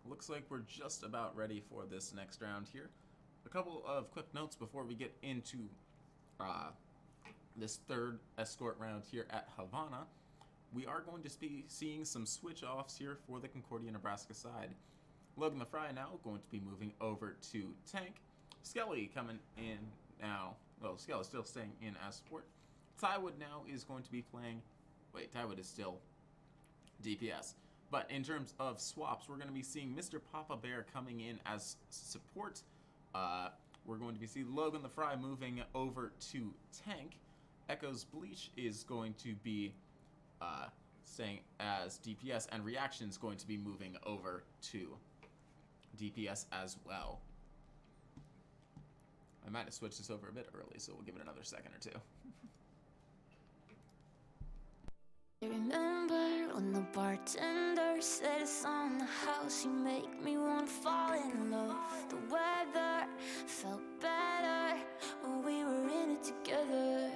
Looks like we're just about ready for this next round here. A couple of quick notes before we get into this third escort round here at Havana. We are going to be seeing some switch offs here for the Concordia, Nebraska side. Logan the Fry now going to be moving over to tank. Skelly coming in now. Well, Skelly's still staying in as support. Tywood now is going to be playing. Wait, Tywood is still DPS. But in terms of swaps, we're going to be seeing Mr. Papa Bear coming in as support. We're going to be seeing Logan the Fry moving over to tank. Echo's Bleach is going to be staying as DPS, and Reaction's going to be moving over to DPS as well. I might have switched this over a bit early, so we'll give it another second or two. remember when the bartender said it's on the house. You make me wanna fall in love. The weather felt better when we were in it together.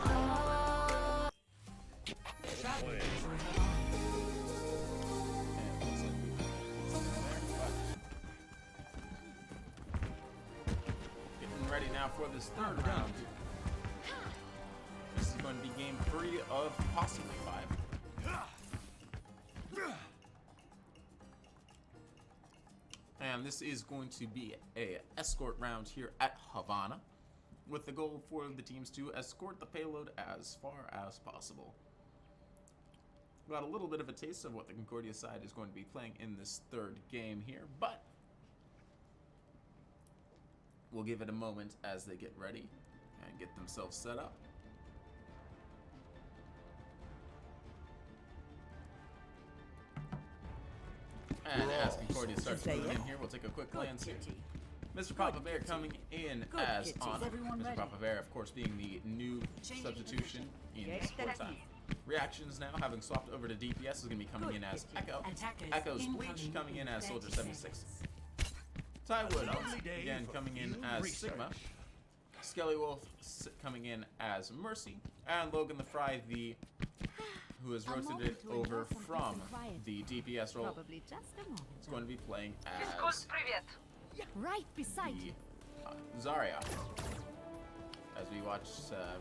Oh. Getting ready now for this third round. This is going to be game 3 of possibly 5. And this is going to be a escort round here at Havana, with the goal for the teams to escort the payload as far as possible. Got a little bit of a taste of what the Concordia side is going to be playing in this third game here, but we'll give it a moment as they get ready and get themselves set up. And as Concordia starts moving in here, we'll take a quick glance here. Mr. Papa Bear coming in as Honor. Mr. Papa Bear, of course, being the new substitution in support time. Reactions now, having swapped over to DPS, is going to be coming in as Echo. Echo's Bleach coming in as Soldier 76. Tywood, again, coming in as Sigma. Skelly Wolf coming in as Mercy. And Logan the Fry, who has rotated over from the DPS role, is going to be playing as Right beside you. Zarya. As we watch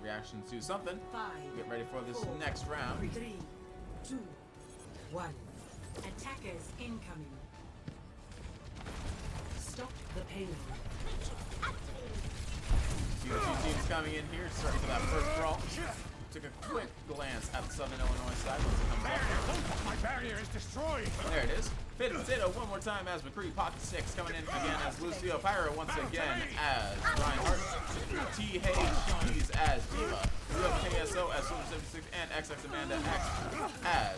reactions to something, 5, get ready for this 4, next round. 3, 2, 1. Attackers incoming. Stop the payload. See the two teams coming in here, starting for that first brawl. Took a quick glance at the Southern Illinois side once it comes up. My barrier is destroyed. There it is. Fit Potato one more time as McCree. Pocket 6 coming in again as Lucio. Pyro once again as Reinhardt. T-H-Cheese as Diva. Real KSO as Silver 76 and XX Amanda X as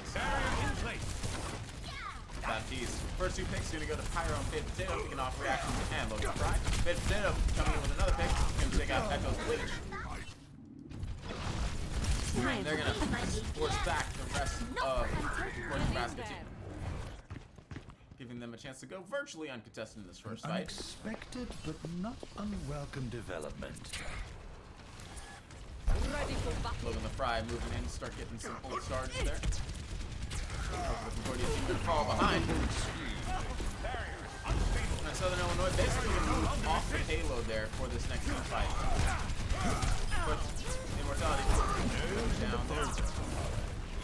Baptiste. First two picks going to go to Pyro and Fit Potato, kicking off reactions and Logan Fry. Fit Potato coming in with another pick. Going to take out Echo's Bleach. And they're going to force back the rest of the Nebraska team, giving them a chance to go virtually uncontested in this first fight. Unexpected but not unwelcome development. Logan the Fry moving in, start getting some old starts there. The Concordia team going to fall behind. And Southern Illinois basically going to move off the payload there for this next team fight. But Immortality down there.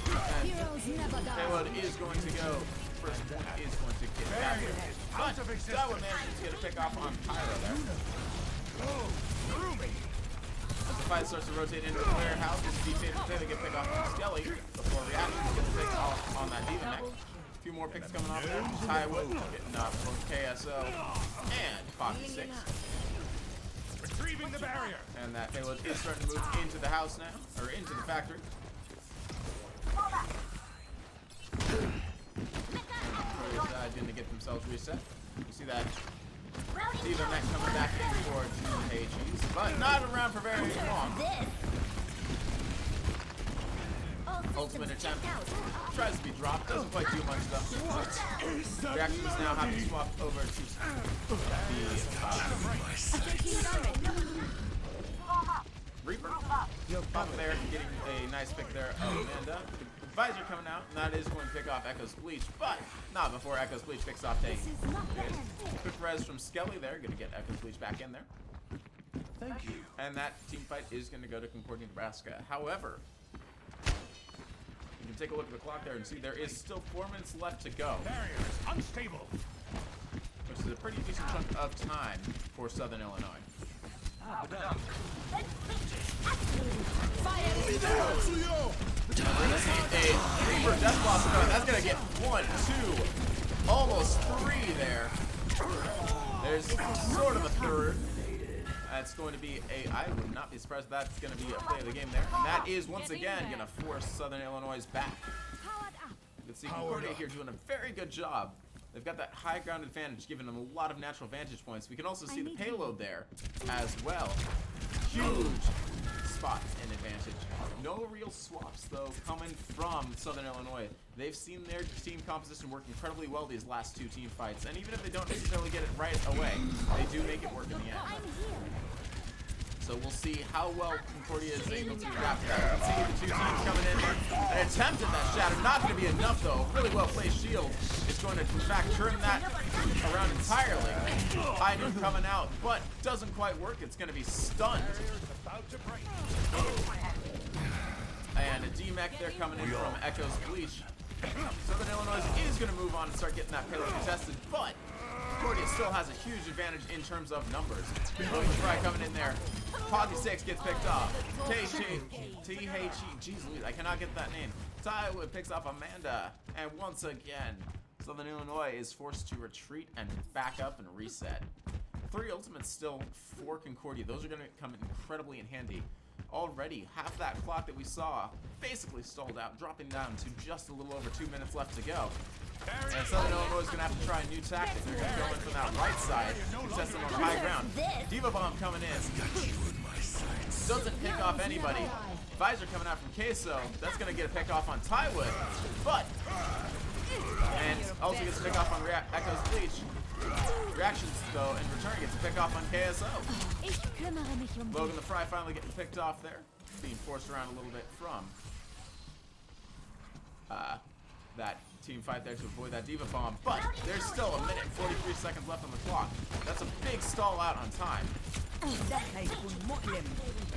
And payload is going to go. First point is going to get back here. But that one manages to get a pick off on Pyro there. As the fight starts to rotate into the warehouse, this DK Potato get pick off on Skelly before reactions get the pick off on that Diva neck. A few more picks coming off there. Tywood getting off both KSO and Pocket 6. Retrieving the barrier. And that payload is starting to move into the house now, or into the factory. Didn't get themselves reset. You see that Diva neck coming back in for T-H-Cheese, but not around for very long. Ultimate attempt tries to be dropped, doesn't quite do much though. Reactions now having swapped over to the Reaper. Up there, getting a nice pick there of Amanda. Visor coming out, and that is going to pick off Echo's Bleach, but not before Echo's Bleach picks off Tank. Quick res from Skelly there, going to get Echo's Bleach back in there. Thank you. And that team fight is going to go to Concordia, Nebraska. However, you can take a look at the clock there and see there is still 4 minutes left to go. Barrier is unstable. Which is a pretty decent chunk of time for Southern Illinois. We're gonna see a Reaper Death Blossom coming. That's gonna get 1, 2, almost 3 there. There's sort of a third. That's going to be I would not be surprised if that's going to be a play of the game there. And that is once again going to force Southern Illinois back. You can see Concordia here doing a very good job. They've got that high ground advantage, giving them a lot of natural vantage points. We can also see the payload there as well. Huge spot and advantage. No real swaps, though, coming from Southern Illinois. They've seen their team composition work incredibly well these last two team fights, and even if they don't necessarily get it right away, they do make it work in the end. So we'll see how well Concordia is able to wrap that. You can see the two teams coming in here. An attempt at that shatter, not going to be enough though. Really well placed shield is going to in fact turn that around entirely. High noon coming out, but doesn't quite work. It's going to be stunned. And a D-Mech there coming in from Echo's Bleach. Southern Illinois is going to move on and start getting that payload contested, but Concordia still has a huge advantage in terms of numbers. Logan Fry coming in there. Pocket 6 gets picked off. T-H-E, jeez Louise, I cannot get that name. Tywood picks off Amanda. And once again, Southern Illinois is forced to retreat and back up and reset. 3 ultimates still for Concordia. Those are going to come incredibly in handy. Already, half that clock that we saw basically stalled out, dropping down to just a little over 2 minutes left to go. And Southern Illinois is going to have to try a new tactic. They're going to go in from that right side, contest them on the high ground. Diva Bomb coming in. doesn't pick off anybody. Visor coming out from Queso. That's going to get a pick off on Tywood. But, and also gets a pick off on Echo's Bleach. Reactions, though, in return gets a pick off on KSO. Logan the Fry finally getting picked off there. Being forced around a little bit from that team fight there to avoid that Diva Bomb. But there's still a minute and 43 seconds left on the clock. That's a big stall out on time. And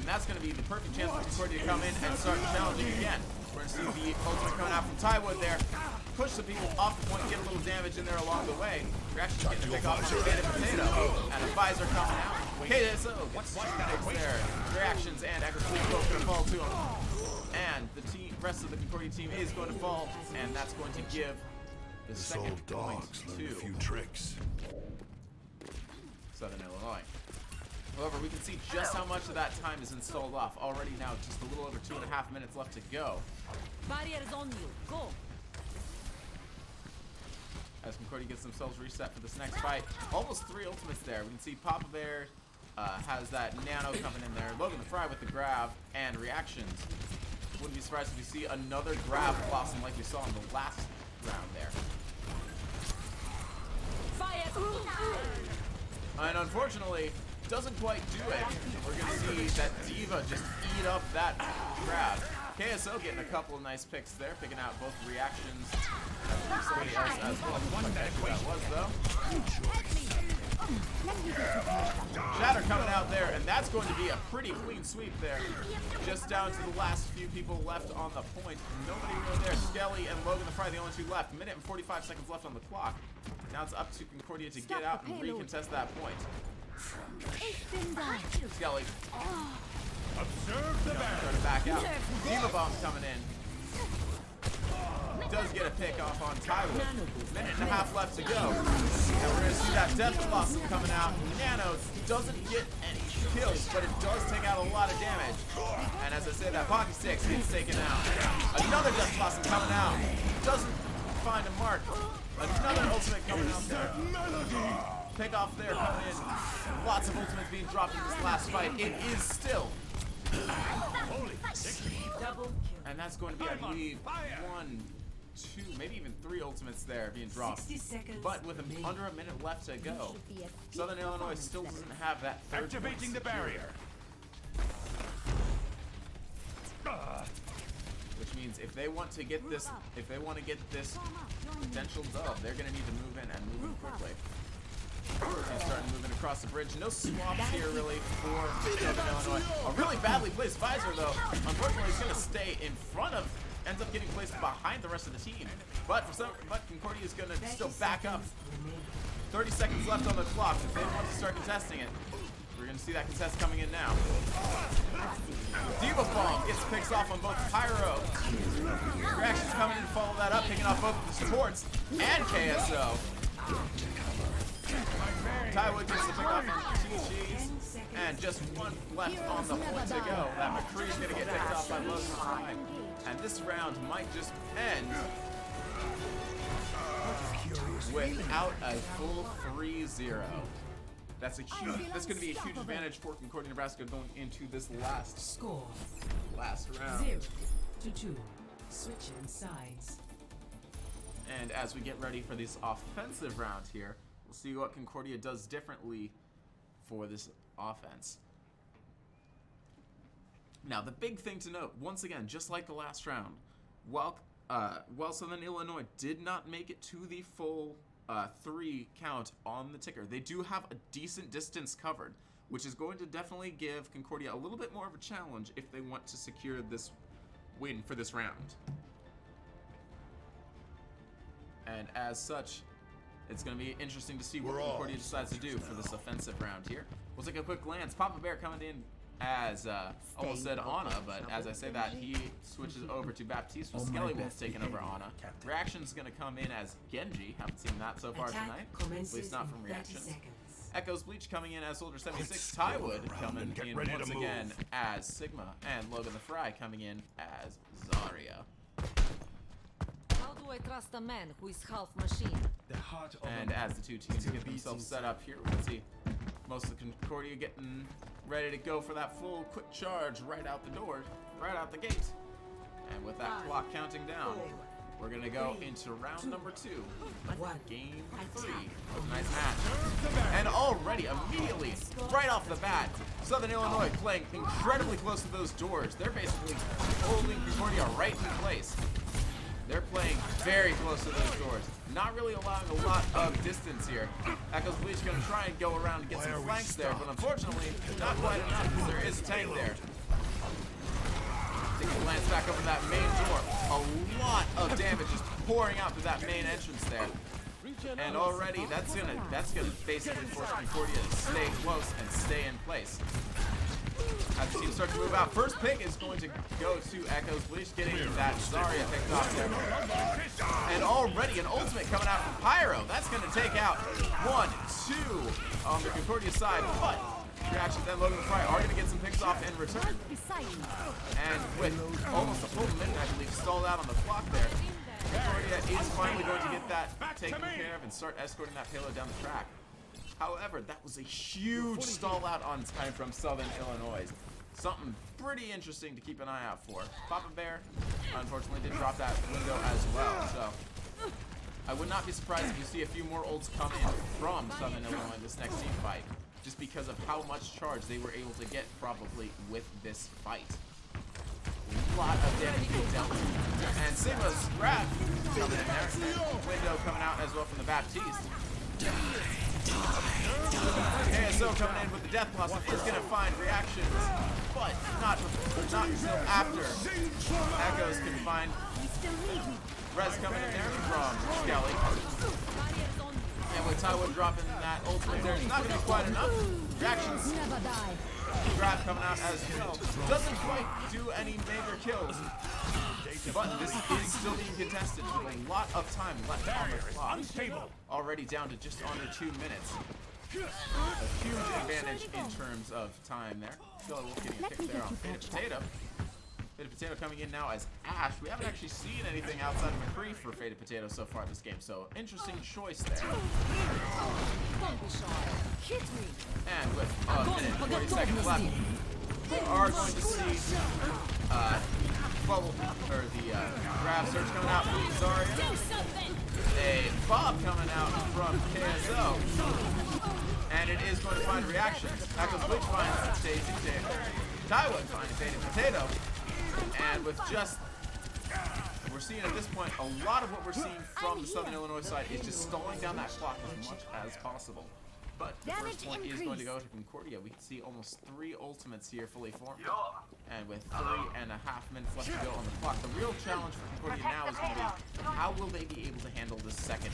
that's going to be the perfect chance for Concordia to come in and start challenging again. We're going to see the ultimate coming out from Tywood there. Push the people off the point, get a little damage in there along the way. Reaction's getting a pick off from Potato. And a Visor coming out. KSO gets picks there. Reactions and Echo's Bleach both going to fall to him. And the rest of the Concordia team is going to fall. And that's going to give the second point to Southern Illinois. However, we can see just how much of that time is installed off. Already now just a little over 2.5 minutes left to go. Barriers on you. Go. As Concordia gets themselves reset for this next fight. Almost 3 ultimates there. We can see Papa Bear has that nano coming in there. Logan the Fry with the grab and reactions. Wouldn't be surprised if we see another grab blossom like we saw in the last round there. Fire. And unfortunately, doesn't quite do it. We're going to see that Diva just eat up that grab. KSO getting a couple of nice picks there, picking out both reactions and somebody else as well. That was, though. Shatter coming out there, and that's going to be a pretty clean sweep there. Just down to the last few people left on the point. Nobody really there. Skelly and Logan the Fry, the only 2 left. Minute and 45 seconds left on the clock. Now it's up to Concordia to get out and recontest that point. Skelly. Observe the Trying to back out. Diva Bomb's coming in. Does get a pick off on Tywood. Minute and a half left to go. And we're going to see that Death Blossom coming out. Nano doesn't get any kills, but it does take out a lot of damage. And as I said, that Pocky Sticks gets taken out. Another Death Blossom coming out. Doesn't find a mark. Another ultimate coming out there. Pick off there coming in. Lots of ultimates being dropped in this last fight. It is still. And that's going to be, I believe, 1, 2, maybe even 3 ultimates there being dropped. But with under a minute left to go, Southern Illinois still doesn't have that third Activating the barrier. Which means if they want to get this, potential dub, they're going to need to move in and move in quickly. He's starting moving across the bridge. No swaps here really for Southern Illinois. A really badly placed Visor though. Unfortunately, he's going to stay in front of. Ends up getting placed behind the rest of the team. But Concordia is going to still back up. 30 seconds left on the clock if they want to start contesting it. We're going to see that contest coming in now. Diva Bomb gets picks off on both Pyro. Reactions coming in to follow that up, picking off both of the supports and KSO. Tywood gets the pick off on TG's, and just 1 left on the point to go. That McCree's going to get picked off by Logan Fry. And this round might just end without a full 3-0. That's going to be a huge advantage for Concordia, Nebraska going into this last round. 0-2. Switching sides. And as we get ready for this offensive round here, we'll see what Concordia does differently for this offense. Now, the big thing to note, once again, just like the last round, while Southern Illinois did not make it to the full 3 count on the ticker, they do have a decent distance covered, which is going to definitely give Concordia a little bit more of a challenge if they want to secure this win for this round. And as such, it's going to be interesting to see what Concordia decides to do for this offensive round here. We'll take a quick glance. Papa Bear coming in as, almost said Ana, but as I say that, he switches over to Baptiste with Skelly Wolf taking over Ana. Reaction's going to come in as Genji. Haven't seen that so far tonight. At least not from Reactions. Echo's Bleach coming in as Soldier 76. Tywood coming in once again as Sigma. And Logan the Fry coming in as Zarya. How do I trust a man who is half machine? And as the 2 teams get themselves set up here, we can see most of the Concordia getting ready to go for that full quick charge right out the door, right out the gate. And with that clock counting down, we're gonna go into round number 2, game 3 of tonight's match. And already, immediately, right off the bat, Southern Illinois playing incredibly close to those doors. They're basically holding Concordia right in place. They're playing very close to those doors, not really allowing a lot of distance here. Echo's Bleach gonna try and go around and get some flanks there, but unfortunately, not quite enough because there is a tank there. Taking a glance back over that main door. A lot of damage is pouring out through that main entrance there. And already that's gonna basically force Concordia to stay close and stay in place. As the team starts to move out, first pick is going to go to Echo's Bleach, getting that Zarya picked off there. And already an ultimate coming out from Pyro. That's gonna take out 1, 2 on the Concordia side, but reaction then Logan Fry are gonna get some picks off in return. And with almost a full minute, I believe, stalled out on the clock there, Concordia is finally going to get that taken care of and start escorting that payload down the track. However, that was a huge stall out on time from Southern Illinois. Something pretty interesting to keep an eye out for. Papa Bear, unfortunately, did drop that window as well. So I would not be surprised if you see a few more ults come in from Southern Illinois in this next team fight, just because of how much charge they were able to get probably with this fight. A lot of damage being dealt with. And Sigma's grab coming in there. And window coming out as well from the Baptiste. KSO coming in with the Death Blossom is going to find reactions, but not until after Echoes can find Res coming in there from Skelly. And with Tywood dropping that ultimate there, it's not going to be quite enough. Reactions. Grab coming out as well. Doesn't quite do any major kills, but this is still being contested with a lot of time left on the clock. Already down to just under 2 minutes. A huge advantage in terms of time there. Skelly Wolf getting a pick there on Faded Potato. Faded Potato coming in now as Ash. We haven't actually seen anything outside of McCree for Faded Potato so far this game, so interesting choice there. And with a minute and 40 seconds left, we are going to see grab surge coming out from Zarya. A Bob coming out from KSO. And it is going to find reactions. Echo's Bleach finds Daisy Tywood finding Faded Potato. And with just, we're seeing at this point, a lot of what we're seeing from the Southern Illinois side is just stalling down that clock as much as possible. But the first point is going to go to Concordia. We can see almost 3 ultimates here fully formed. And with 3.5 minutes left to go on the clock, the real challenge for Concordia now is going to be how will they be able to handle this second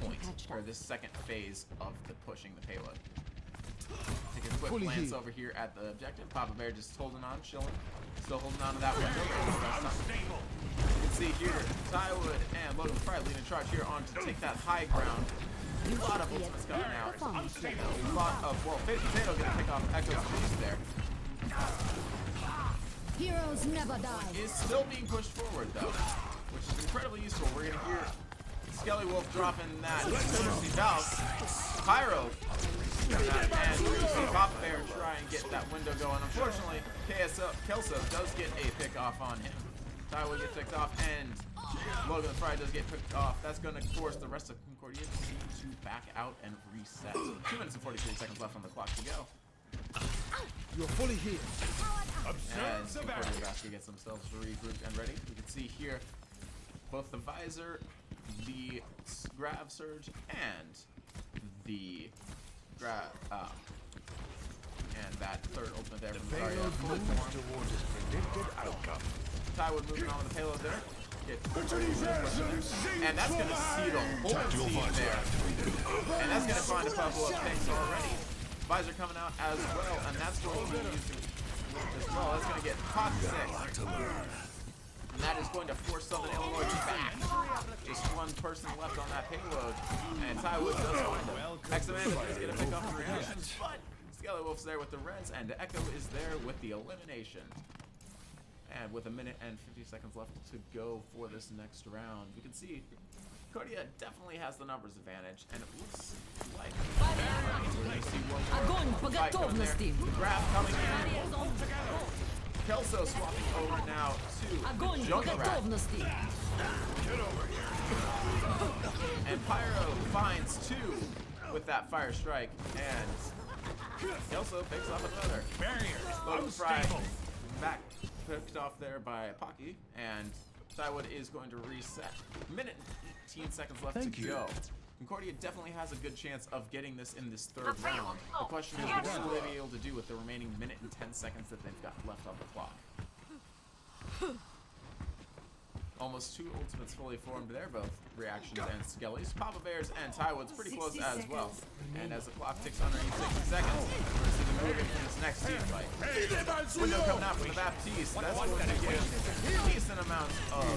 point, or this second phase of the pushing the payload. Take a quick glance over here at the objective. Papa Bear just holding on, chilling. Still holding on to that window. You can see here, Tywood and Logan Fry leading charge here on to take that high ground. A lot of ultimates coming out. A lot of, well, Faded Potato gonna pick off Echo's Bleach there. Heroes never die. Is still being pushed forward though, which is incredibly useful. We're gonna hear Skelly Wolf dropping that courtesy Valve. Pyro, and we're gonna see Papa Bear try and get that window going. Unfortunately, Kelso does get a pick off on him. Tywood gets picked off, and Logan Fry does get picked off. That's going to force the rest of Concordia to back out and reset. 2 minutes and 43 seconds left on the clock to go. You're fully healed. And Concordia basket gets themselves regrouped and ready. We can see here both the Visor, the Grav Surge, and the and that third ultimate there from Zarya fully formed. Towards its predicted outcome. Tywood moving on with the payload there. And that's going to see the whole team there. And that's going to find a couple of picks already. Visor coming out as well, and that's going to be used as well. That's going to get hot 6. And that is going to force Southern Illinois back. Just one person left on that payload. And Tywood does find him. X-Amanda is going to pick up the reactions, but Skelly Wolf's there with the res, and Echo is there with the elimination. And with a minute and 50 seconds left to go for this next round, we can see Concordia definitely has the numbers advantage, and it looks like we're going to see one more fight coming there. Grab coming in. Kelso swapping over now to Junkrat. And Pyro finds 2 with that fire strike, and Kelso picks up another. Logan Fry back picked off there by Pocky, and Thywood is going to reset. Minute and 18 seconds left to go. Concordia definitely has a good chance of getting this in this 3rd round. The question is, what will they be able to do with the remaining minute and 10 seconds that they've got left on the clock? Almost 2 ultimates fully formed there, both Reactions and Skellies. Papa Bears and Thywood's pretty close as well. And as the clock ticks underneath 60 seconds, we're going to see them moving in this next team fight. Window coming out from the Baptiste. That's going to give a decent amount of...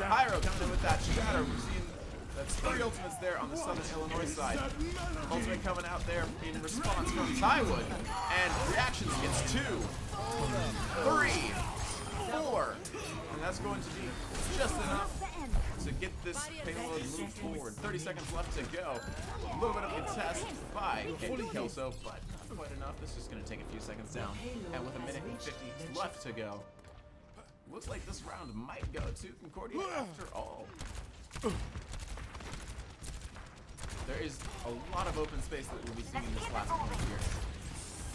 Pyro coming in with that shatter. We've seen that's 3 ultimates there on the Southern Illinois side. Ultimate coming out there in response from Thywood. And Reactions gets 2, 3, 4, and that's going to be just enough to get this payload moved forward. 30 seconds left to go. A little bit of a contest by Kelso, but not quite enough. This is just going to take a few seconds down. And with a minute and 50 left to go, looks like this round might go to Concordia after all. There is a lot of open space that we'll be seeing in this last point here.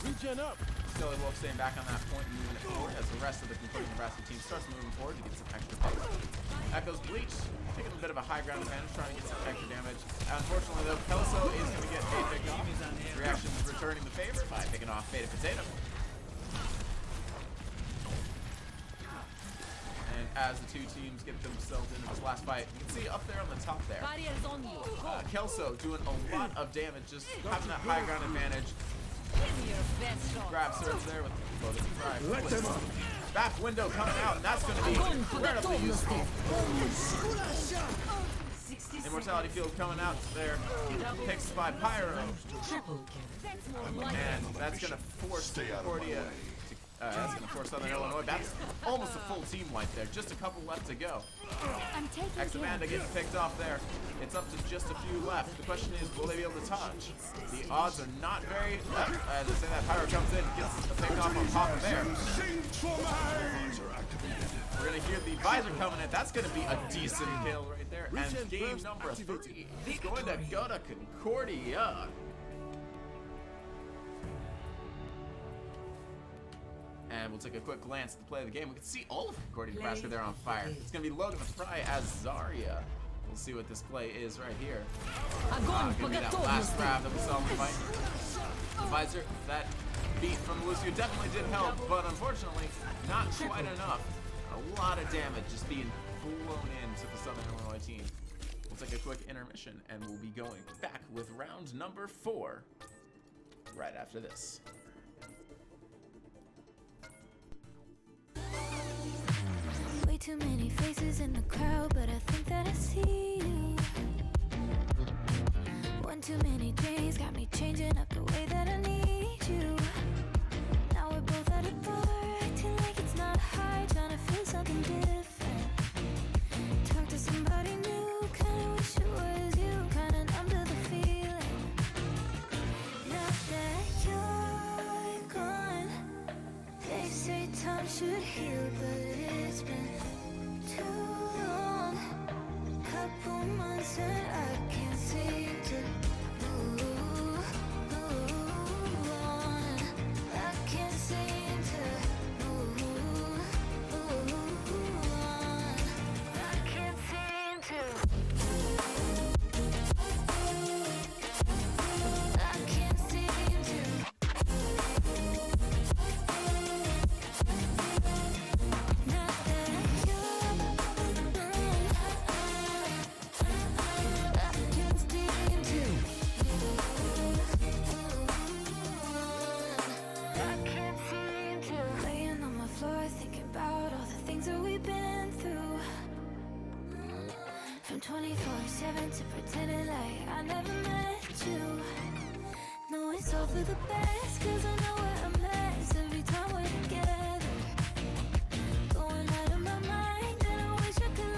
Regen up. Skelly Wolf staying back on that point and moving it forward as the rest of the Concordia Nebraska team starts moving forward to get some extra power. Echoes Bleach taking a bit of a high ground advantage, trying to get some extra damage. Unfortunately though, Kelso is going to get a pick off. Reactions returning the favor by picking off Beta Potato. And as the 2 teams get themselves into this last fight, you can see up there on the top there, Kelso doing a lot of damage, just having that high ground advantage. Grab surge there with Logan Fry. Back window coming out, and that's going to be incredibly useful. Immortality field coming out there. Picks by Pyro. And that's going to force Concordia. That's going to force Southern Illinois. That's almost a full team right there. Just a couple left to go. Ex-Amanda getting picked off there. It's up to just a few left. The question is, will they be able to touch? The odds are not very left. As I say that, Pyro comes in, gets a pick off on Papa Bear. We're going to hear the visor coming in. That's going to be a decent kill right there. And game number 3 is going to go to Concordia. And we'll take a quick glance at the play of the game. We can see all of Concordia Nebraska there on fire. It's going to be Logan Fry as Zarya. We'll see what this play is right here. Going to be that last grab that we saw in the fight. The visor, that beat from Lucio definitely did help, but unfortunately, not quite enough. A lot of damage just being blown into the Southern Illinois team. We'll take a quick intermission, and we'll be going back with round number 4 right after this. Way too many faces in the crowd, but I think that I see you. One too many days got me changing up the way that I need you. Now we're both at a bar, acting like it's not hard, trying to feel something different. Talk to somebody new, kinda wish it was you, kinda numb to the feeling. Now that you're gone, they say time should heal, but it's been too long. Couple months and I can't seem to move on. I can't seem to move on. I can't seem to. I can't seem to. From 24/7 to pretending like I never met you. No, it's all for the best, cause I know we're a mess every time we're together. Going out of my mind, and I wish I could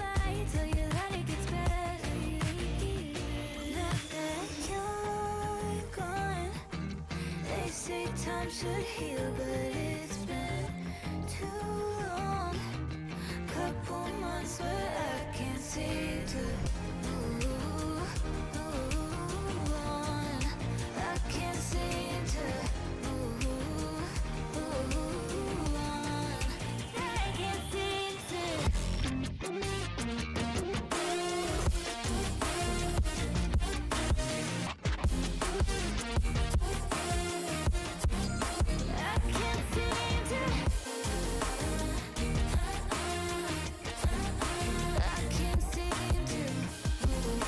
time should heal, but it's been too long. Couple months where I can't seem to move on. I can't seem to move on. I can't seem to. I can't seem to. I can't seem to move.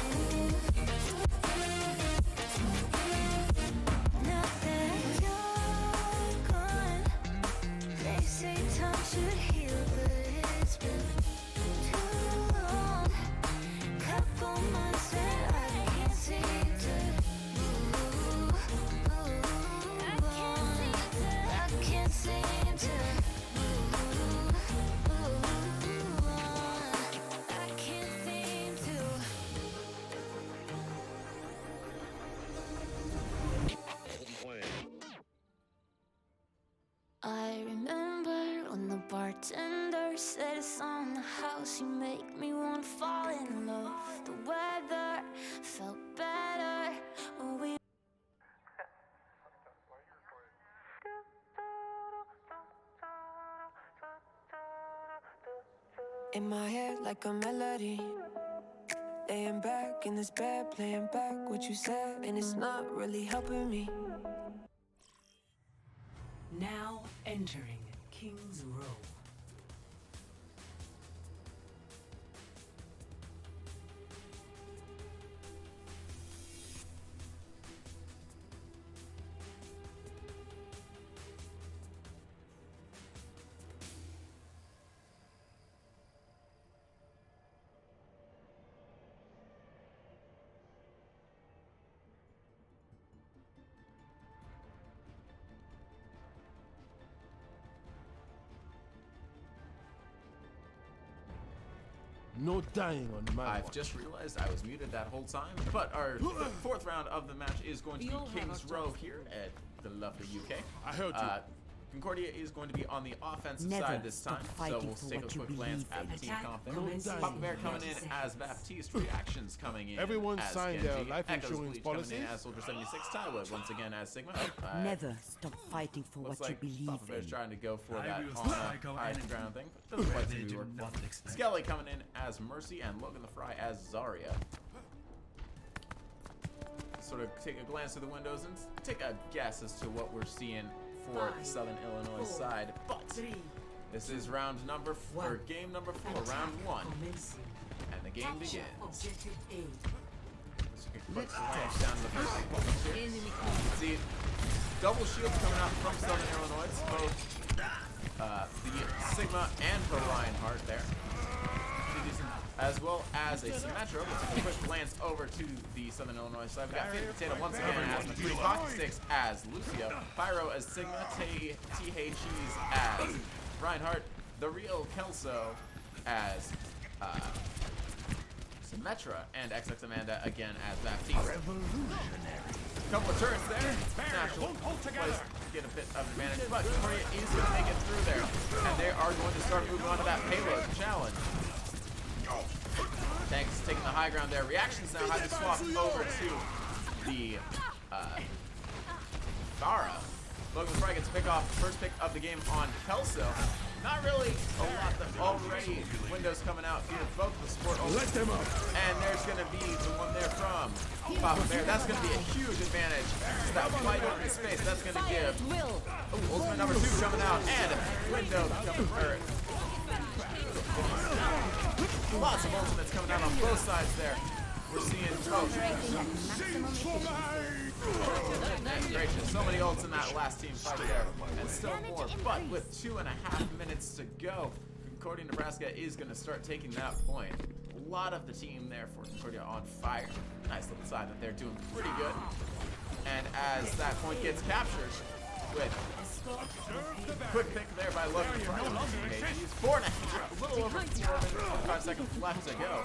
Now that you're gone, they say time should heal, but it's been too long. Couple months that I can't seem to move on. I can't seem to move on. I can't seem to. I remember when the bartender said it's on the house. You make me want to fall in love. The weather felt better when we. In my head like a melody, laying back in this bed, playing back what you said, and it's not really helping me. Now entering King's Row. No dying on my I've watch. just realized I was muted that whole time, but our fourth round of the match is going to be King's Row here at the lovely UK. I heard you. Concordia is going to be on the offensive Never side this stop time, so fighting we'll for take a what you quick glance believe at the team Attack comp there. commences Papa in Bear coming 30 in as Baptiste, Reactions coming in Everyone as signed Genji, their life Echoes insurance Bleach coming in policies? as Soldier 76, Tywood once again as Sigma. Never stop fighting for Looks what like you believe Papa Bear's in. trying to go for that will on strike our high enemies ground thing, but doesn't quite they seem to do work. not expect. Skelly coming in as Mercy and Logan the Fry as Zarya. Sort of take a glance through the windows and take a guess as to what we're seeing for the Southern Illinois side. But this is round number or game number 4, round 1, Commencing. and the game begins. Objective A. Let's get a quick glance down the first here. Enemy coming. See, double shields coming out from Southern Illinois, both the Sigma and the Reinhardt there. As well as a Symmetra. Let's take a quick glance over to the Southern Illinois side. We've got Fifty Potato once again as McCree, Hockey Sticks as Lucio, Pyro as Sigma, T-Hey Cheese as Reinhardt, the real Kelso as Symmetra, and XX Amanda again as Baptiste. Couple of turrets there. Natural place to get a bit of advantage, but Concordia is going to make it through there, and they are going to start moving on to that payload challenge. Tanks taking the high ground there. Reactions now have to swap over to the Farah. Logan Fry gets to pick off the first pick of the game on Kelso. Not really a lot that already windows coming out here. Both of the support Let them up. and there's going to be the one there from Papa Bear. That's going to be a huge advantage. It's that wide open space. That's going to give. Oh, ultimate number 2 coming out. And window coming. Lots of ultimates coming out on both sides there. We're seeing both. Goodness gracious, so many ults in that last team fight there. And still more, but with 2.5 minutes to go, Concordia, Nebraska is going to start taking that point. A lot of the team there for Concordia on fire. Nice little side that they're doing pretty good. And as that point gets captured with quick pick there by Logan Fry. He's 4.5, a little over 4 minutes, 25 seconds left to go.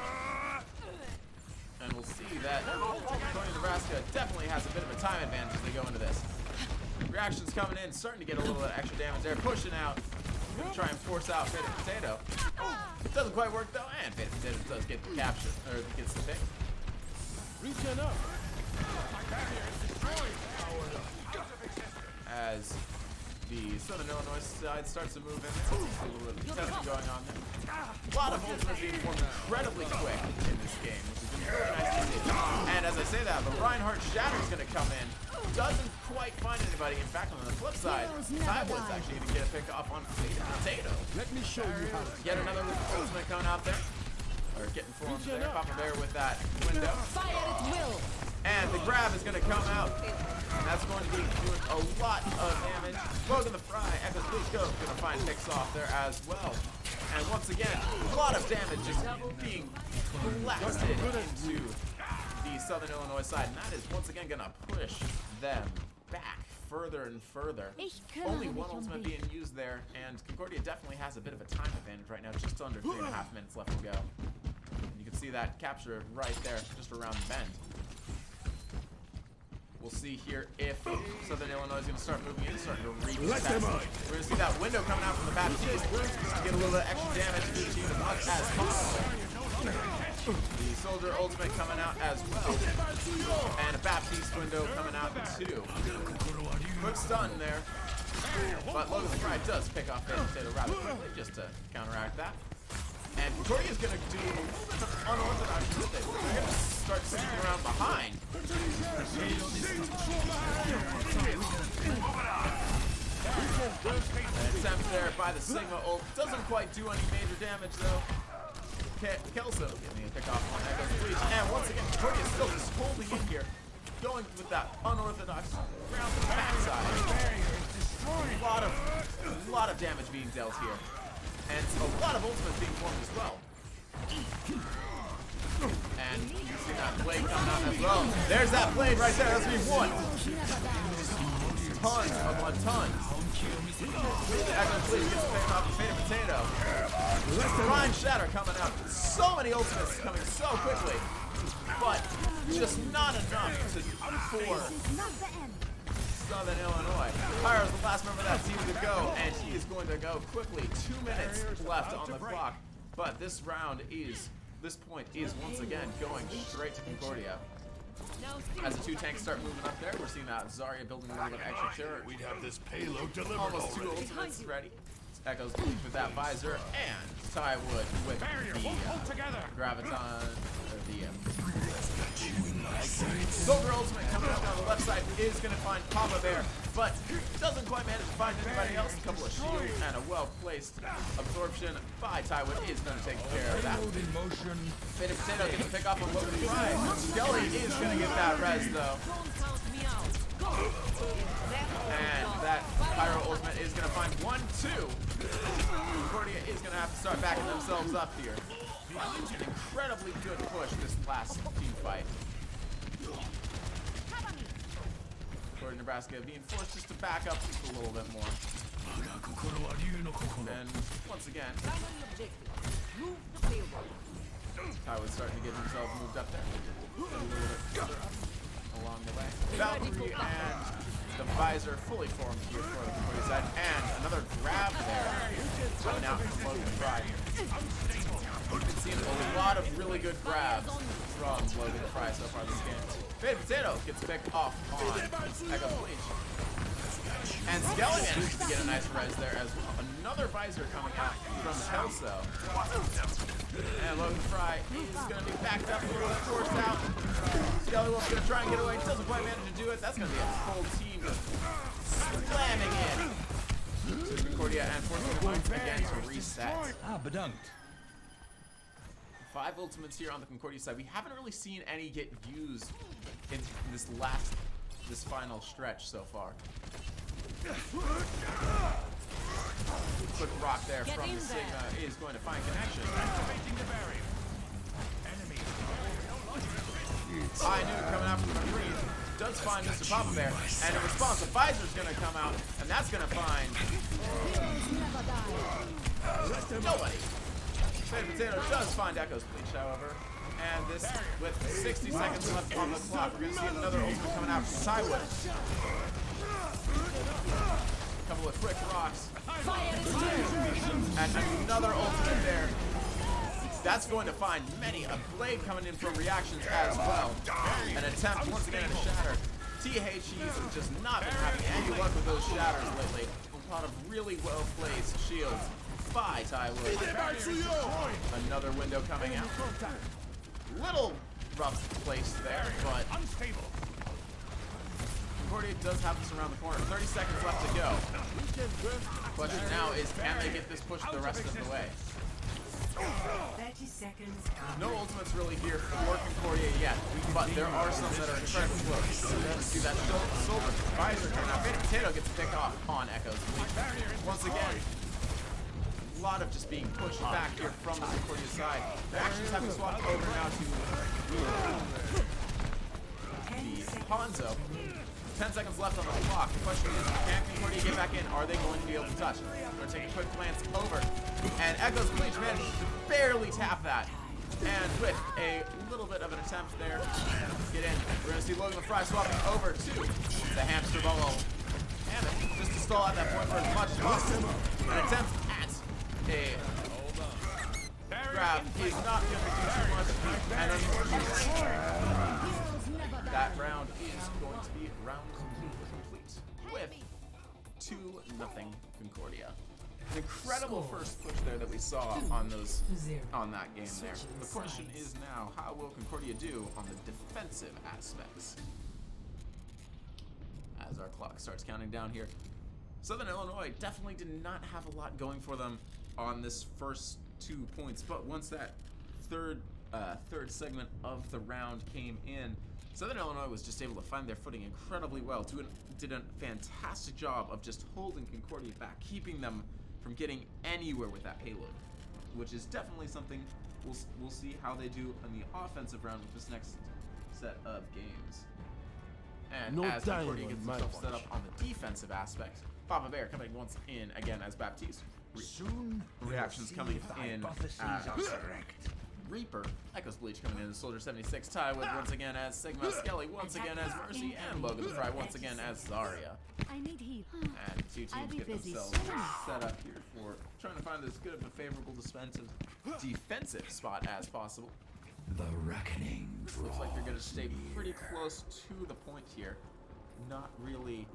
And we'll see that Concordia, Nebraska definitely has a bit of a time advantage as they go into this. Reaction's coming in, starting to get a little bit of extra damage there. Pushing out. Gonna try and force out Faded Potato. Doesn't quite work though, and Faded Potato does get the capture, or gets the pick. Reaching up. As the Southern Illinois side starts to move in, a little bit of testing going on there. A lot of ultimates being formed incredibly quick in this game, which has been really nice to see. And as I say that, the Reinhardt Shatter's going to come in. Doesn't quite find anybody. In fact, on the flip side, Tywood's actually going to get a pick off on Faded Potato. Let me show you how. Yet another ultimate coming out there. Or getting formed there. Papa Bear with that window. Fire at will. And the grab is going to come out. And that's going to be doing a lot of damage. Logan the Fry, Echo's Bleach Go, going to find picks off there as well. And once again, a lot of damage just being blasted into the Southern Illinois side. And that is once again going to push them back further and further. Only one ultimate being used there, and Concordia definitely has a bit of a time advantage right now, just under 3.5 minutes left to go. And you can see that capture right there, just around the bend. We'll see here if Southern Illinois is going to start moving in, starting to reach the test. We're going to see that window coming out from the Baptiste just to get a little bit of extra damage to the team as much as possible. The Soldier ultimate coming out as well. And a Baptiste window coming out too. Quick stun there. But Logan the Fry does pick off Faded Potato rather quickly just to counteract that. And Concordia is going to do unorthodox with it. They're going to start sneaking around behind. An attempt there by the Sigma ult. Doesn't quite do any major damage though. Kelso getting a pick off on Echo's Bleach. And once again, Concordia is still just holding in here. Going with that unorthodox round the backside. A lot of damage being dealt here. And a lot of ultimates being formed as well. And you can see that blade coming out as well. There's that blade right there. That's V1. Tons upon tons. Echo's Bleach gets picked off the Faded Potato. Ryan Shatter coming out. So many ultimates coming so quickly. But just not enough for Southern Illinois. Pyro's the last member of that team to go, and he is going to go quickly. 2 minutes left on the clock. But this point is once again going straight to Concordia. As the two tanks start moving up there, we're seeing that Zarya building a little bit of extra charge. We'd have this payload delivered. Almost 2 ultimates ready. Echo's Bleach with that visor, and Tywood with the Graviton, or the Soldier ultimate coming up on the left side is going to find Papa Bear, but doesn't quite manage to find anybody else. A couple of shields and a well-placed absorption by Tywood is going to take care of that. Faded Potato gets a pick off on Logan Fry. Skelly is going to get that res though. And that Pyro ultimate is going to find 1-2. Concordia is going to have to start backing themselves up here. An incredibly good push this last team fight. Concordia, Nebraska being forced just to back up just a little bit more. And once again, Tywood's starting to get himself moved up there. A little bit further up along the way. Valkyrie and the visor fully formed here for the Concordia side. And another grab there. Coming out from Logan Fry here. We've been seeing a lot of really good grabs from Logan Fry so far this game. Faded Potato gets picked off on Echo's Bleach. And Skelly manages to get a nice res there as well. Another visor coming out from Kelso. And Logan Fry is going to be backed up a little bit, forced out. Skelly Wolf's going to try and get away. Doesn't quite manage to do it. That's going to be a full team slamming in to Concordia and forcing them once again to reset. Bedankt. 5 ultimates here on the Concordia side. We haven't really seen any get used in this final stretch so far. Quick rock there from the Sigma is going to find connection. High noon coming out from the green does find Mr. Papa Bear, and in response, the visor's going to come out, and that's going to find nobody. Faded Potato does find Echo's Bleach, however. And this, with 60 seconds left on the clock, we're going to see another ultimate coming out from Tywood. A couple of quick rocks. And another ultimate there. That's going to find many. A blade coming in from reactions as well. An attempt once again to shatter. THE's just not been having any luck with those shatters lately. A lot of really well placed shields by Tywood. Another window coming out. Little rough place there, but Concordia does have this around the corner. 30 seconds left to go. Question now is, can they get this pushed the rest of the way? 30 seconds. No ultimates really here for Concordia yet, but there are some that are incredibly close. See that silver visor coming out. Faded Potato gets a pick off on Echo's Bleach. Once again, a lot of just being pushed back here from the Concordia side. Reactions having swapped over now to the Hanzo. 10 seconds left on the clock. The question is, can Concordia get back in? Are they going to be able to touch? We're going to take a quick glance over. And Echo's Bleach manages to barely tap that. And with a little bit of an attempt there, get in. We're going to see Logan the Fry swapping over to the hamster bubble. Damn it, just to stall at that point for as much as possible. An attempt at a grab is not going to do too much. And unfortunately, that round is going to be round complete with 2-0 Concordia. An incredible first push there that we saw on that game there. The question is now, how will Concordia do on the defensive aspects? As our clock starts counting down here. Southern Illinois definitely did not have a lot going for them on this first 2 points, but once that third segment of the round came in, Southern Illinois was just able to find their footing incredibly well. Did a fantastic job of just holding Concordia back, keeping them from getting anywhere with that payload, which is definitely something we'll see how they do in the offensive round with this next set of games. And No as dying Concordia gets on my himself set watch. up on the defensive aspect, Papa Bear coming once in again as Baptiste. Soon, Reactions coming in hypotheses as are correct. Reaper, Echo's Bleach coming in as Soldier 76, Tywood once again as Sigma, Skelly once again as Mercy, and Logan the Fry once again as Zarya. I need heal. And two I'll teams be get busy themselves soon. set up here for trying to find as good of a favorable defensive spot as possible. The reckoning Looks like they're going to stay pretty close to the point here. Not really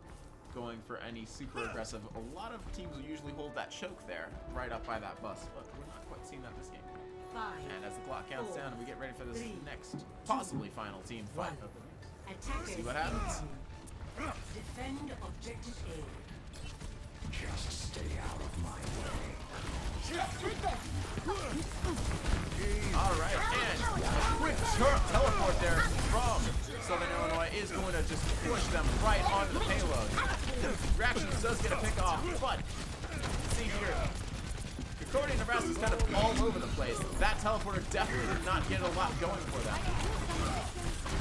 going for any super aggressive. A lot of teams will usually hold that choke there, right up by that bus, but we're not quite seeing that this game. And as the clock counts down and we get ready for this next, possibly final team fight of the week. See what happens. Defend objective A. Just stay out of my way. Alright, and a quick teleport there from Southern Illinois is going to just push them right onto the payload. Reactions does get a pick off, but see here, Concordia, Nebraska's kind of all over the place. That teleporter definitely did not get a lot going for them.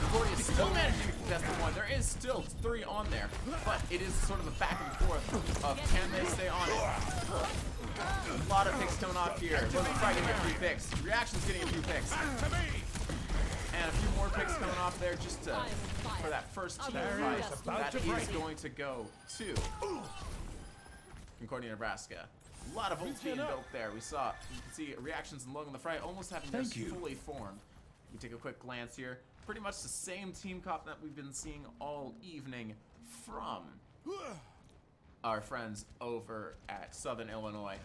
Concordia is still managing to contest the one. There is still 3 on there, but it is sort of a back and forth of can they stay on it. A lot of picks coming off here. Logan Fry getting a few picks. Reaction's getting a few picks. And a few more picks coming off there just to, for that first team fight. That is going to go to Concordia, Nebraska. A lot of ults being built there. You can see Reactions and Logan the Fry almost having theirs fully formed. We take a quick glance here. Pretty much the same team comp that we've been seeing all evening from our friends over at Southern Illinois.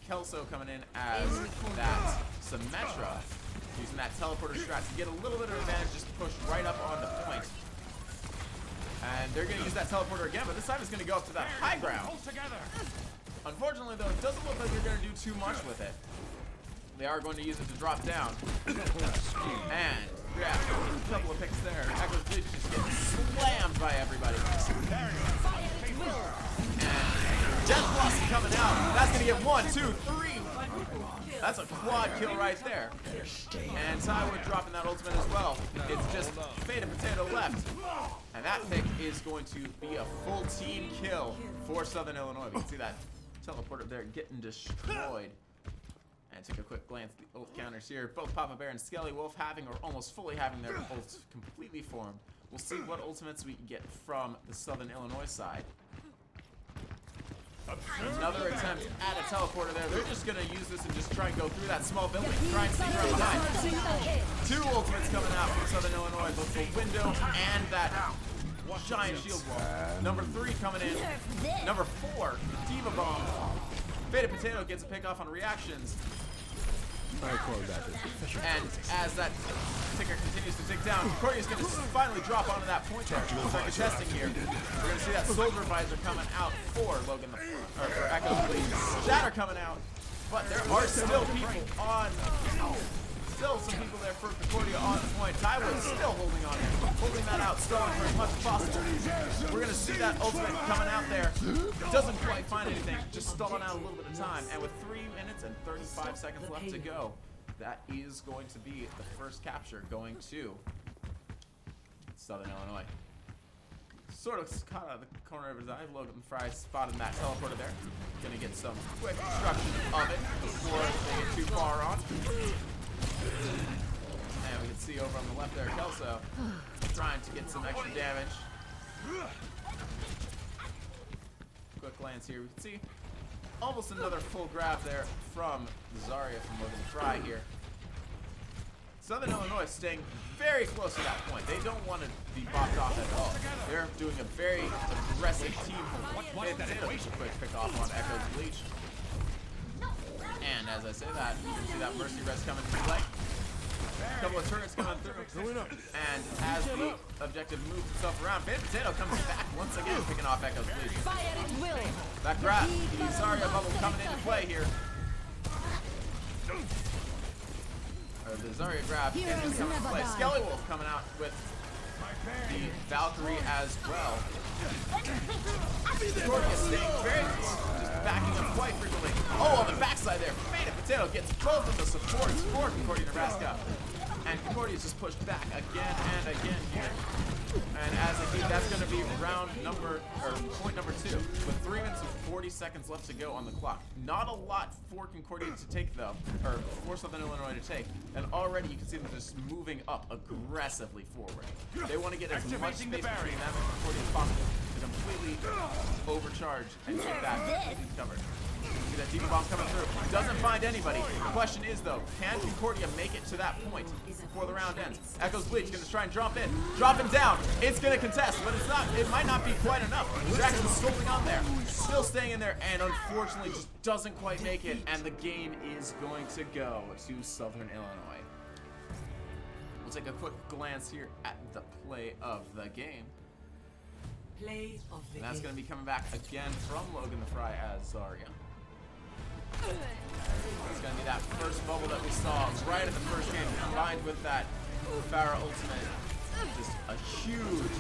Kelso coming in as that Symmetra, using that teleporter strat to get a little bit of advantage, just push right up on the point. And they're going to use that teleporter again, but this time it's going to go up to that high ground. Unfortunately, though, it doesn't look like they're going to do too much with it. They are going to use it to drop down. And, yeah, a couple of picks there. Echo's Bleach just getting slammed by everybody. And Death Blossom coming out. That's going to get 1, 2, 3. That's a quad kill right there. And Tywood dropping that ultimate as well. It's just Faded Potato left. And that pick is going to be a full team kill for Southern Illinois. We can see that teleporter there getting destroyed. And take a quick glance at the ult counters here. Both Papa Bear and Skelly Wolf having or almost fully having their ults completely formed. We'll see what ultimates we can get from the Southern Illinois side. Another attempt at a teleporter there. They're just going to use this and just try and go through that small building. Try and sneak around behind. Two ultimates coming out from Southern Illinois. Both the window and that giant shield wall. Number 3 coming in. Number 4, Diva Bomb. Faded Potato gets a pick off on reactions. And as that ticker continues to tick down, Concordia's going to finally drop onto that point there. Start contesting here. We're going to see that Soldier Visor coming out for Logan, for Echo Bleed. Shatter coming out, but there are still people on. Still some people there for Concordia on the point. Tywood's still holding on here, holding that out, stalling for as much as possible. We're going to see that ultimate coming out there. Doesn't quite find anything, just stalling out a little bit of time. And with 3 minutes and 35 seconds left to go, that is going to be the first capture going to Southern Illinois. Sort of caught out of the corner of his eye. Logan Fry spotted that teleporter there. Going to get some quick destruction of it before they get too far on. And we can see over on the left there, Kelso trying to get some extra damage. Quick glance here. We can see almost another full grab there from Zarya from Logan Fry here. Southern Illinois staying very close to that point. They don't want to be bopped off at all. They're doing a very aggressive team. Potatoes a quick pick off on Echo's Bleach. And as I say that, you can see that Mercy Res coming to play. A couple of turrets coming through. And as the objective moves itself around, Faded Potato comes back once again, picking off Echo's Bleach. That grab, the Zarya bubble coming into play here. Or the Zarya grab is coming into play. Skelly Wolf coming out with the Valkyrie as well. Concordia staying very just backing up quite frequently. Oh, on the backside there, Faded Potato gets both of the supports for Concordia Nebraska. And Concordia is just pushed back again and again here. And as I think that's going to be point number 2, with 3 minutes and 40 seconds left to go on the clock. Not a lot for Concordia to take though, or for Southern Illinois to take. And already you can see them just moving up aggressively forward. They want to get as much space between them and Concordia as possible to completely overcharge and get that completely covered. See that Diva Bomb coming through. Doesn't find anybody. The question is though, can Concordia make it to that point before the round ends? Echo's Bleach gonna try and drop in. Dropping down. It's gonna contest, but it's not. It might not be quite enough. Jackson's holding on there. Still staying in there, and unfortunately just doesn't quite make it. And the game is going to go to Southern Illinois. We'll take a quick glance here at the play of the game. Play of the And that's game. going to be coming back again from Logan the Fry as Zarya. It's going to be that first bubble that we saw right at the first game, combined with that Farah ultimate. Just a huge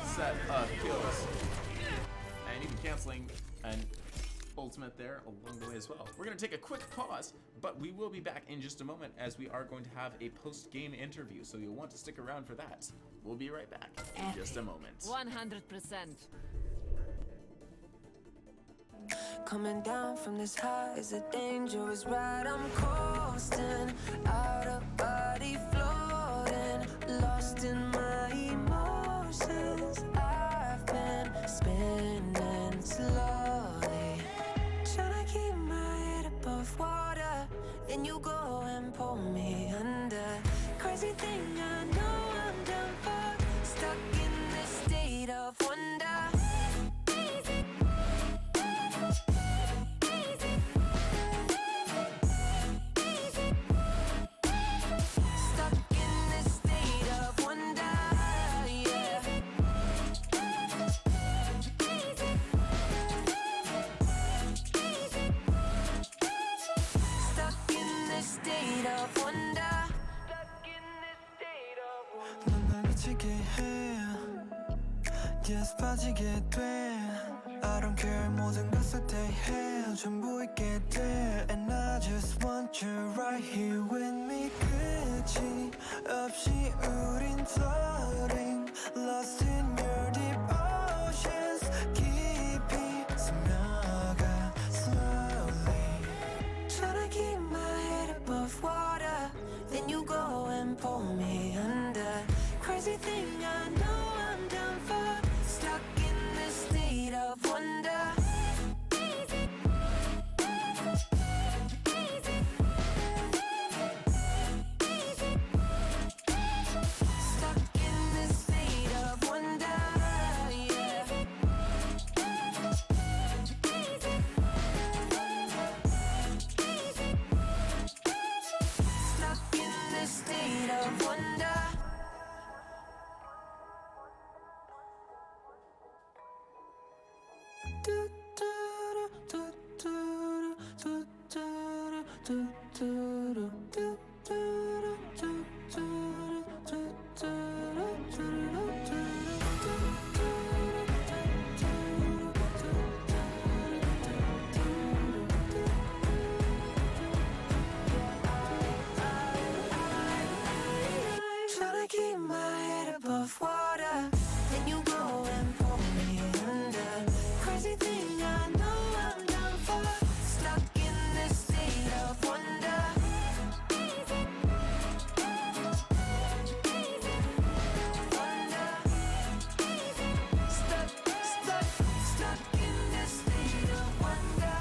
set of kills. And even canceling an ultimate there along the way as well. We're going to take a quick pause, but we will be back in just a moment as we are going to have a post-game interview, so you'll want to stick around for that. We'll be right back in just a moment. 100%. Coming down from this high is a dangerous ride. I'm coasting, out of body floating, lost in my emotions. I've been spinning slowly, trying to keep my head above water. Then you go and pull me under. Crazy thing, I know I'm done for, stuck in this state of wonder. Yes, 빠지게 돼. I don't care 모든 것을 대해 전부 있게 돼. And I just want you right here with me. 끝이 없이 우린 floating, lost in your deep oceans. 깊이 스며가 slowly. me under. Crazy thing, I know I'm done for. Stuck in this state of wonder. Stuck in this state of wonder, yeah. Stuck in this state of wonder. Tryna keep my head above water, then you go and pull me under. Crazy thing, I know I'm done for. Stuck in this state of wonder. Wonder. Stuck in this state of wonder.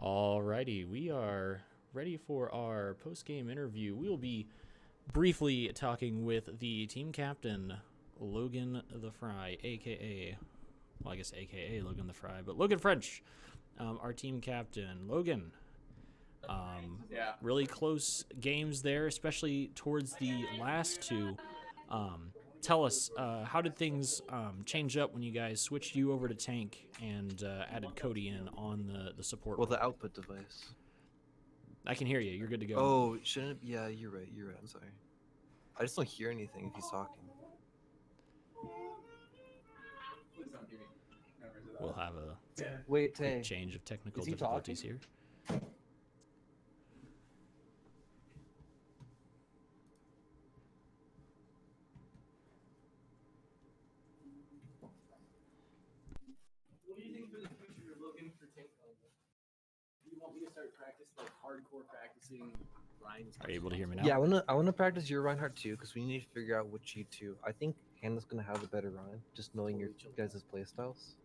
Alrighty, we are ready for our post-game interview. We will be briefly talking with the team captain, Logan the Fry, aka, well, I guess aka Logan the Fry, but Logan French, our team captain. Logan, really close games there, especially towards the last two. Tell us, how did things change up when you guys switched you over to tank and added Cody in on the support? Well, role? the output device. I can hear you. You're good to go. Oh, shouldn't it? Yeah, you're right. You're right. I'm sorry. I just don't hear anything if he's talking. We'll have a Wait, quick Tay. change of technical Is he difficulties talking? here. What do you think for the future you're looking for tank combo? Do you want me to start practicing, like hardcore practicing Ryan's? Are you able to hear me now? Yeah, I wanna practice your Reinhardt too, because we need to figure out which G2. I think Hannah's gonna have the better Ryan, just knowing your guys' playstyles.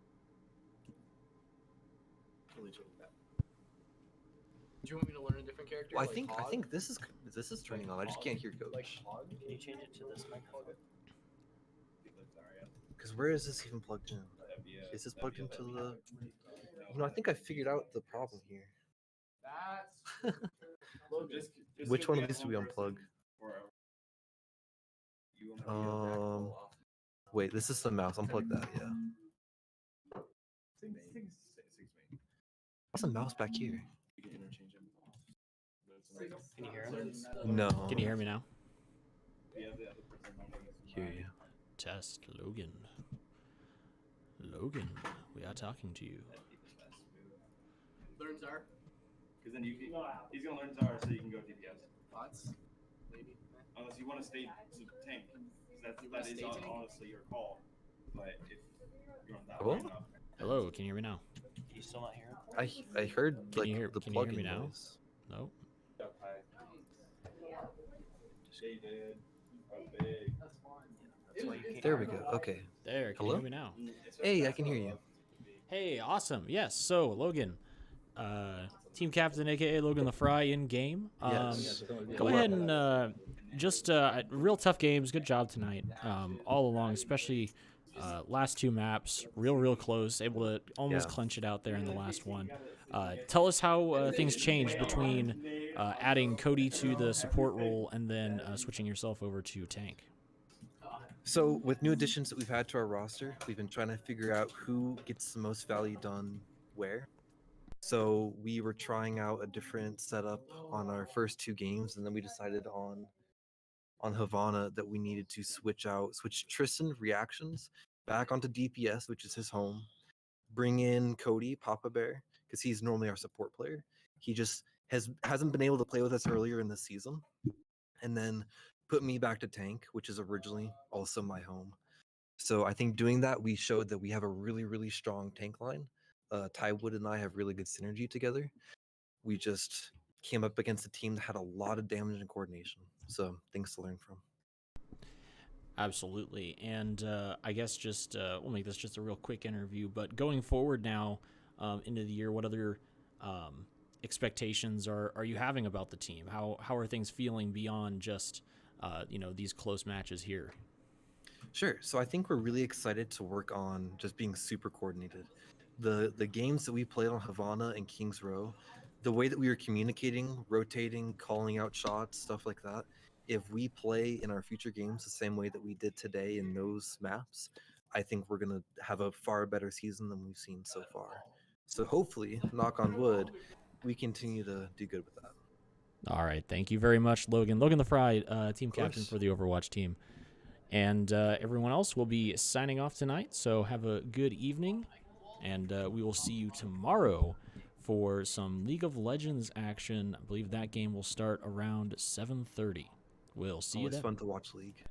definitely change that. Do you want me to learn a different character? Well, like I Hog? think this is turning on. I just can't hear Coach. Like Hog? Can you change it to this microphone? Because where is this even plugged in? Is this plugged into the? You know, I think I figured out the problem here. That's Which one of these do we unplug? Wait, this is the mouse. Unplug that, yeah. What's the mouse back here? Can you hear him? No. Can you hear me now? Hear you. Test Logan. Logan, we are talking to you. learn Czar. Because then he's gonna learn Czar so you can go DPS. Thoughts? Maybe. Unless you want to stay tank, because that is honestly your call. But if you're on that Hello? Hello, can you hear me now? You still not hear him? I heard like the can you hear plugin me now? noise. No. There we go. Okay. There, can Hello? you hear me now? Hey, I can hear you. Hey, awesome. Yes, so Logan, team captain, aka Logan LaFry, in game. Yes. Go ahead and just real tough games. Good job tonight, all along, especially last two maps. Real close, able to almost clinch it out there in the last one. Tell us how things changed between adding Cody to the support role and then switching yourself over to tank. So with new additions that we've had to our roster, we've been trying to figure out who gets the most value done where. So we were trying out a different setup on our first two games, and then we decided on Havana that we needed to switch Tristan reactions back onto DPS, which is his home. Bring in Cody, Papa Bear, because he's normally our support player. He just hasn't been able to play with us earlier in the season. And then put me back to tank, which is originally also my home. So I think doing that, we showed that we have a really strong tank line. Ty Wood and I have really good synergy together. We just came up against a team that had a lot of damage and coordination. So things to learn from. Absolutely. And I guess just we'll make this just a real quick interview. But going forward now into the year, what other expectations are you having about the team? How are things feeling beyond just these close matches here? Sure. So I think we're really excited to work on just being super coordinated. The games that we played on Havana and Kings Row, the way that we were communicating, rotating, calling out shots, stuff like that, if we play in our future games the same way that we did today in those maps, I think we're going to have a far better season than we've seen so far. So hopefully, knock on wood, we continue to do good with that. All right. Thank you very much, Logan. Logan LaFry, team captain for the Overwatch team. And everyone else will be signing off tonight, so have a good evening. And we will see you tomorrow for some League of Legends action. I believe that game will start around 7:30. We'll see you then. It's fun to watch League.